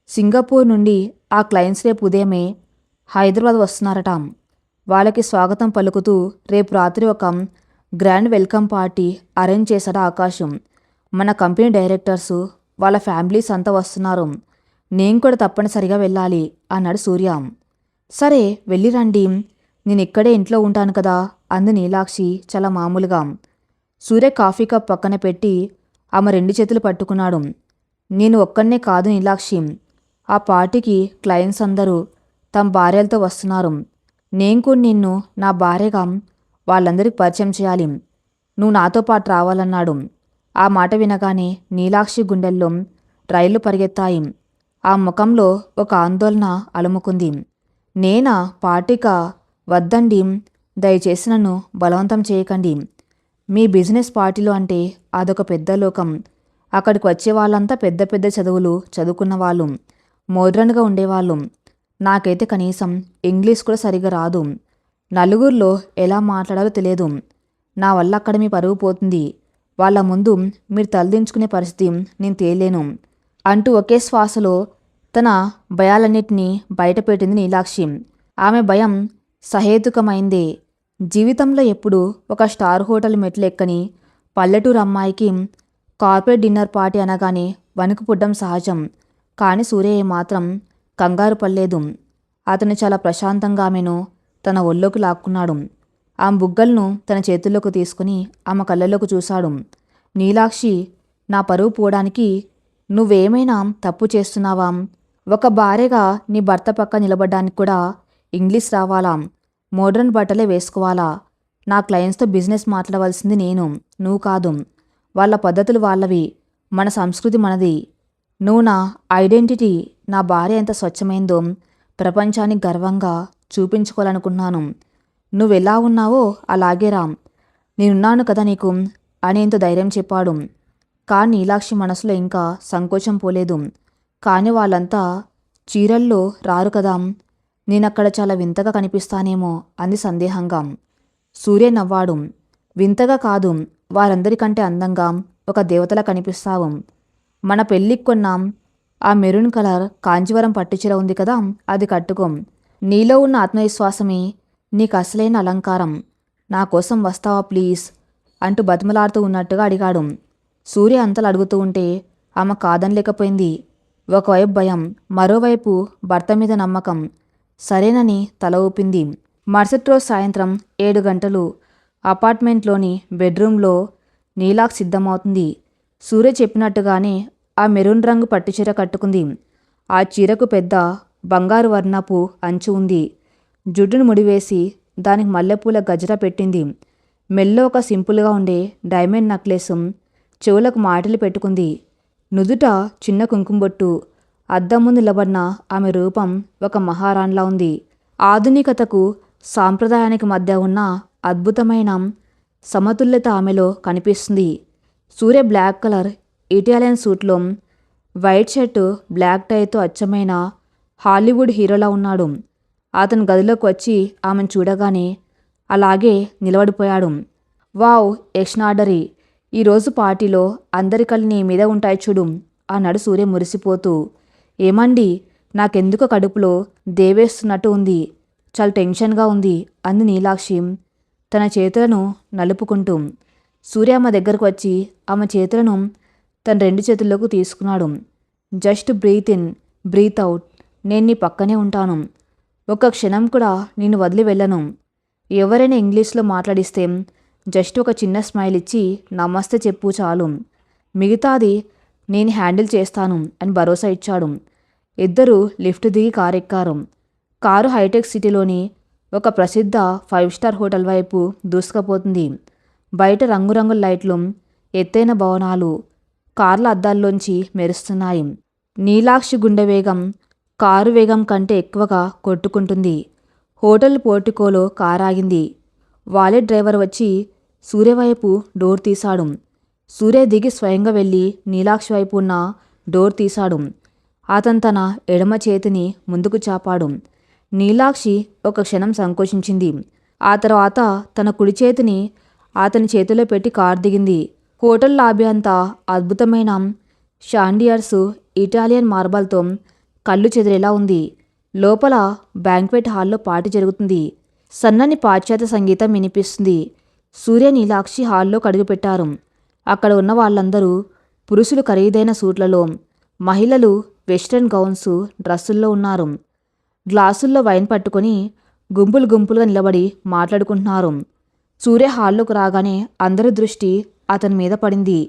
సింగపూర్ నుండి ఆ క్లయింట్స్ రేపు ఉదయమే హైదరాబాద్ వస్తున్నారట. వాళ్ళకి స్వాగతం పలుకుతూ రేపు రాత్రి ఒక గ్రాండ్ వెల్కమ్ పార్టీ అరేంజ్ చేశాడు ఆకాశం. మన కంపెనీ డైరెక్టర్సు, వాళ్ళ ఫ్యామిలీస్ అంతా వస్తున్నారు. నేను కూడా తప్పనిసరిగా వెళ్ళాలి అన్నాడు సూర్య. సరే వెళ్ళిరండి, నేనిక్కడే ఇంట్లో ఉంటాను కదా అంది నీలాక్షి చాలా మామూలుగా. సూర్య కాఫీ కప్ పక్కన పెట్టి ఆమె 2 చేతులు పట్టుకున్నాడు. నేను ఒక్కనే కాదు నీలాక్షి, ఆ పార్టీకి క్లయింట్స్ అందరూ తమ భార్యలతో వస్తున్నారు. నేను కూడా నిన్ను నా భార్యగా వాళ్ళందరికీ పరిచయం చేయాలి. నువ్వు నాతో పాటు రావాలన్నాడు. ఆ మాట వినగానే నీలాక్షి గుండెల్లో రైళ్లు పరిగెత్తాయి. ఆ ముఖంలో ఒక ఆందోళన అలుముకుంది. నేనా పార్టీకా? వద్దండి, దయచేసి నన్ను బలవంతం చేయకండి. మీ బిజినెస్ పార్టీలో అంటే అదొక పెద్ద లోకం. అక్కడికి వచ్చే వాళ్ళంతా పెద్ద పెద్ద చదువులు చదువుకున్న వాళ్ళు, మోడ్రన్గా ఉండేవాళ్ళు. నాకైతే కనీసం ఇంగ్లీష్ కూడా సరిగా రాదు. నలుగురిలో ఎలా మాట్లాడాలో తెలియదు. నా వల్ల అక్కడ మీ పరువు పోతుంది. వాళ్ళ ముందు మీరు తలదించుకునే పరిస్థితి నేను తేలేను అంటూ ఒకే శ్వాసలో తన భయాలన్నిటినీ బయటపెట్టింది నీలాక్షి. ఆమె భయం సహేతుకమైందే. జీవితంలో ఎప్పుడూ ఒక స్టార్ హోటల్ మెట్లు ఎక్కని పల్లెటూరు అమ్మాయికి కార్పొరేట్ డిన్నర్ పార్టీ అనగానే వణుకు పుట్టడం సహజం. కానీ సూర్య మాత్రం కంగారు పడలేదు. అతను చాలా ప్రశాంతంగా ఆమెను తన ఒళ్ళోకి లాక్కున్నాడు. ఆమె బుగ్గలను తన చేతుల్లోకి తీసుకుని ఆమె కళ్ళలోకి చూశాడు. నీలాక్షి, నా పరువు పోవడానికి నువ్వేమైనా తప్పు చేస్తున్నావా? ఒక భార్యగా నీ భర్త పక్క నిలబడ్డానికి కూడా ఇంగ్లీష్ రావాలా? మోడ్రన్ బట్టలే వేసుకోవాలా? నా క్లయింట్స్తో బిజినెస్ మాట్లాడవలసింది నేను, నువ్వు కాదు. వాళ్ళ పద్ధతులు వాళ్ళవి, మన సంస్కృతి మనది. నువ్వు నా ఐడెంటిటీ, నా భార్య ఎంత స్వచ్ఛమైందో ప్రపంచానికి గర్వంగా చూపించుకోవాలనుకున్నాను. నువ్వెలా ఉన్నావో అలాగే రా, నేనున్నాను కదా నీకు అనేంత ధైర్యం చెప్పాడు. కానీ నీలాక్షి మనసులో ఇంకా సంకోచం పోలేదు. కానీ వాళ్ళంతా చీరల్లో రారు కదా, నేనక్కడ చాలా వింతగా కనిపిస్తానేమో అంది సందేహంగా. సూర్య నవ్వాడు. వింతగా కాదు, వారందరికంటే అందంగా ఒక దేవతలా కనిపిస్తావు. మన పెళ్ళికి కొన్నాం ఆ మెరూన్ కలర్ కాంజీవరం పట్టుచీర ఉంది కదా, అది కట్టుకో. నీలో ఉన్న ఆత్మవిశ్వాసమే నీకు అసలైన అలంకారం. నా కోసం వస్తావా ప్లీజ్ అంటూ బతిమలాడుతూ ఉన్నట్టుగా అడిగాడు. సూర్య అంతలు అడుగుతూ ఉంటే ఆమె కాదనలేకపోయింది. ఒకవైపు భయం, మరోవైపు భర్త మీద నమ్మకం. సరేనని తల ఊపింది. మరుసటి రోజు సాయంత్రం 7 గంటలు అపార్ట్మెంట్లోని బెడ్రూమ్లో నీలాక్షి సిద్ధమవుతుంది. సూర్య చెప్పినట్టుగానే ఆ మెరూన్ రంగు పట్టుచీర కట్టుకుంది. ఆ చీరకు పెద్ద బంగారు వర్ణపు అంచు ఉంది. జుట్టును ముడివేసి దానికి మల్లెపూల గజరా పెట్టింది. మెల్లో ఒక సింపుల్గా ఉండే డైమండ్ నెక్లెస్, చెవులకు మాటలు పెట్టుకుంది. నుదుట చిన్న కుంకుమబొట్టు. అద్దం ముందు నిలబడిన ఆమె రూపం ఒక మహారాణిలా ఉంది. ఆధునికతకు సాంప్రదాయానికి మధ్య ఉన్న అద్భుతమైన సమతుల్యత ఆమెలో కనిపిస్తుంది. సూర్య బ్లాక్ కలర్ ఇటాలియన్ సూట్లో, వైట్ షర్టు, బ్లాక్ టైతో అచ్చమైన హాలీవుడ్ హీరోలా ఉన్నాడు. అతను గదిలోకి వచ్చి ఆమెను చూడగానే అలాగే నిలబడిపోయాడు. Wow, extraordinary. ఈరోజు పార్టీలో అందరి కళ్ళు నీ మీద ఉంటాయి చూడు అన్నాడు సూర్య మురిసిపోతూ. ఏమండి, నాకెందుకో కడుపులో దేవేస్తున్నట్టు ఉంది, చాలా టెన్షన్గా ఉంది అంది నీలాక్షి తన చేతులను నలుపుకుంటూ. సూర్య ఆమె దగ్గరకు వచ్చి ఆమె చేతులను తన 2 చేతుల్లోకి తీసుకున్నాడు. Just breathe in, breathe out. నేను నీ పక్కనే ఉంటాను. ఒక్క క్షణం కూడా నిన్ను వదిలి వెళ్ళను. ఎవరైనా ఇంగ్లీష్లో మాట్లాడిస్తే జస్ట్ ఒక చిన్న స్మైల్ ఇచ్చి నమస్తే చెప్పు చాలు. మిగతాది నేను హ్యాండిల్ చేస్తాను అని భరోసా ఇచ్చాడు. ఇద్దరూ లిఫ్ట్ దిగి కారు ఎక్కారు. కారు హైటెక్ సిటీలోని ఒక ప్రసిద్ధ 5 స్టార్ హోటల్ వైపు దూసుకుపోతుంది. బయట రంగురంగుల లైట్లు, ఎత్తైన భవనాలు కార్ల అద్దాల్లోంచి మెరుస్తున్నాయి. నీలాక్షి గుండె వేగం కారు వేగం కంటే ఎక్కువగా కొట్టుకుంటుంది. హోటల్ పోర్టికోలో కారు ఆగింది. వాలెట్ డ్రైవర్ వచ్చి సూర్య వైపు డోర్ తీశాడు. సూర్య దిగి స్వయంగా వెళ్ళి నీలాక్షి వైపు ఉన్న డోర్ తీశాడు. అతను తన ఎడమ చేతిని ముందుకు చాపాడు. నీలాక్షి ఒక క్షణం సంకోచించింది. ఆ తర్వాత తన కుడి చేతిని అతని చేతిలో పెట్టి కారు దిగింది. హోటల్ లాబీ అంతా అద్భుతమైన షాండియర్సు, ఇటాలియన్ మార్బల్తో కళ్ళు చెదిరేలా ఉంది. లోపల బ్యాంక్వెట్ హాల్లో పార్టీ జరుగుతుంది. సన్నని పాశ్చాత్య సంగీతం వినిపిస్తుంది. సూర్య నీలాక్షి హాల్లో అడుగుపెట్టారు. అక్కడ ఉన్న వాళ్ళందరూ పురుషులు ఖరీదైన సూట్లలో, మహిళలు వెస్ట్రన్ గౌన్స్, డ్రెస్సుల్లో ఉన్నారు. గ్లాసుల్లో వైన్ పట్టుకొని గుంపులు గుంపులుగా నిలబడి మాట్లాడుకుంటున్నారు. సూర్య హాల్లోకి రాగానే అందరి దృష్టి అతని మీద పడింది.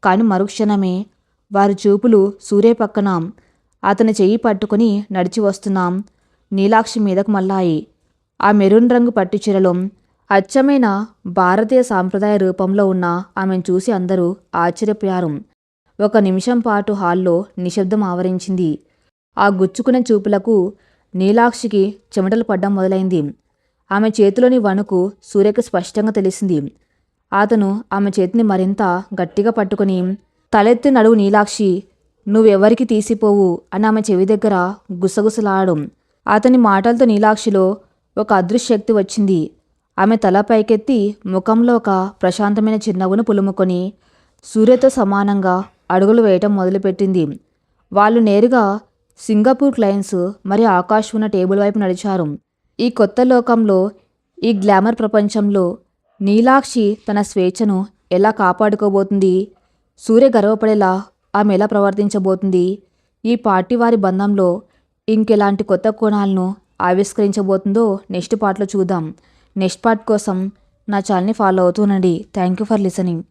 కానీ మరుక్షణమే వారి చూపులు సూర్య పక్కన అతని చెయ్యి పట్టుకుని నడిచి వస్తున్నాం నీలాక్షి మీదకు మళ్ళాయి. ఆ మెరూన్ రంగు పట్టుచీరలో అచ్చమైన భారతీయ సాంప్రదాయ రూపంలో ఉన్న ఆమెను చూసి అందరూ ఆశ్చర్యపోయారు. ఒక నిమిషం పాటు హాల్లో నిశ్శబ్దం ఆవరించింది. ఆ గుచ్చుకునే చూపులకు నీలాక్షికి చెమటలు పడ్డం మొదలైంది. ఆమె చేతిలోని వణుకు సూర్యకి స్పష్టంగా తెలిసింది. అతను ఆమె చేతిని మరింత గట్టిగా పట్టుకుని, తలెత్తి నడువు నీలాక్షి, నువ్వెవరికి తీసిపోవు అని ఆమె చెవి దగ్గర గుసగుసలాడడం. అతని మాటలతో నీలాక్షిలో ఒక అదృశ్యశక్తి వచ్చింది. ఆమె తల పైకెత్తి ముఖంలో ఒక ప్రశాంతమైన చిరునవ్వును పులుముకొని సూర్యతో సమానంగా అడుగులు వేయటం మొదలుపెట్టింది. వాళ్ళు నేరుగా సింగపూర్ క్లయింట్స్ మరియు ఆకాష్ ఉన్న టేబుల్ వైపు నడిచారు. ఈ కొత్త లోకంలో, ఈ గ్లామర్ ప్రపంచంలో నీలాక్షి తన స్వేచ్ఛను ఎలా కాపాడుకోబోతుంది? సూర్య గర్వపడేలా ఆమె ఎలా ప్రవర్తించబోతుంది? ఈ పార్టీ వారి బంధంలో ఇంకెలాంటి కొత్త కోణాలను ఆవిష్కరించబోతుందో నెక్స్ట్ పార్ట్లో చూద్దాం. నెక్స్ట్ పార్ట్ కోసం నా ఛానల్ని ఫాలో అవుతూనండి. Thank you for listening.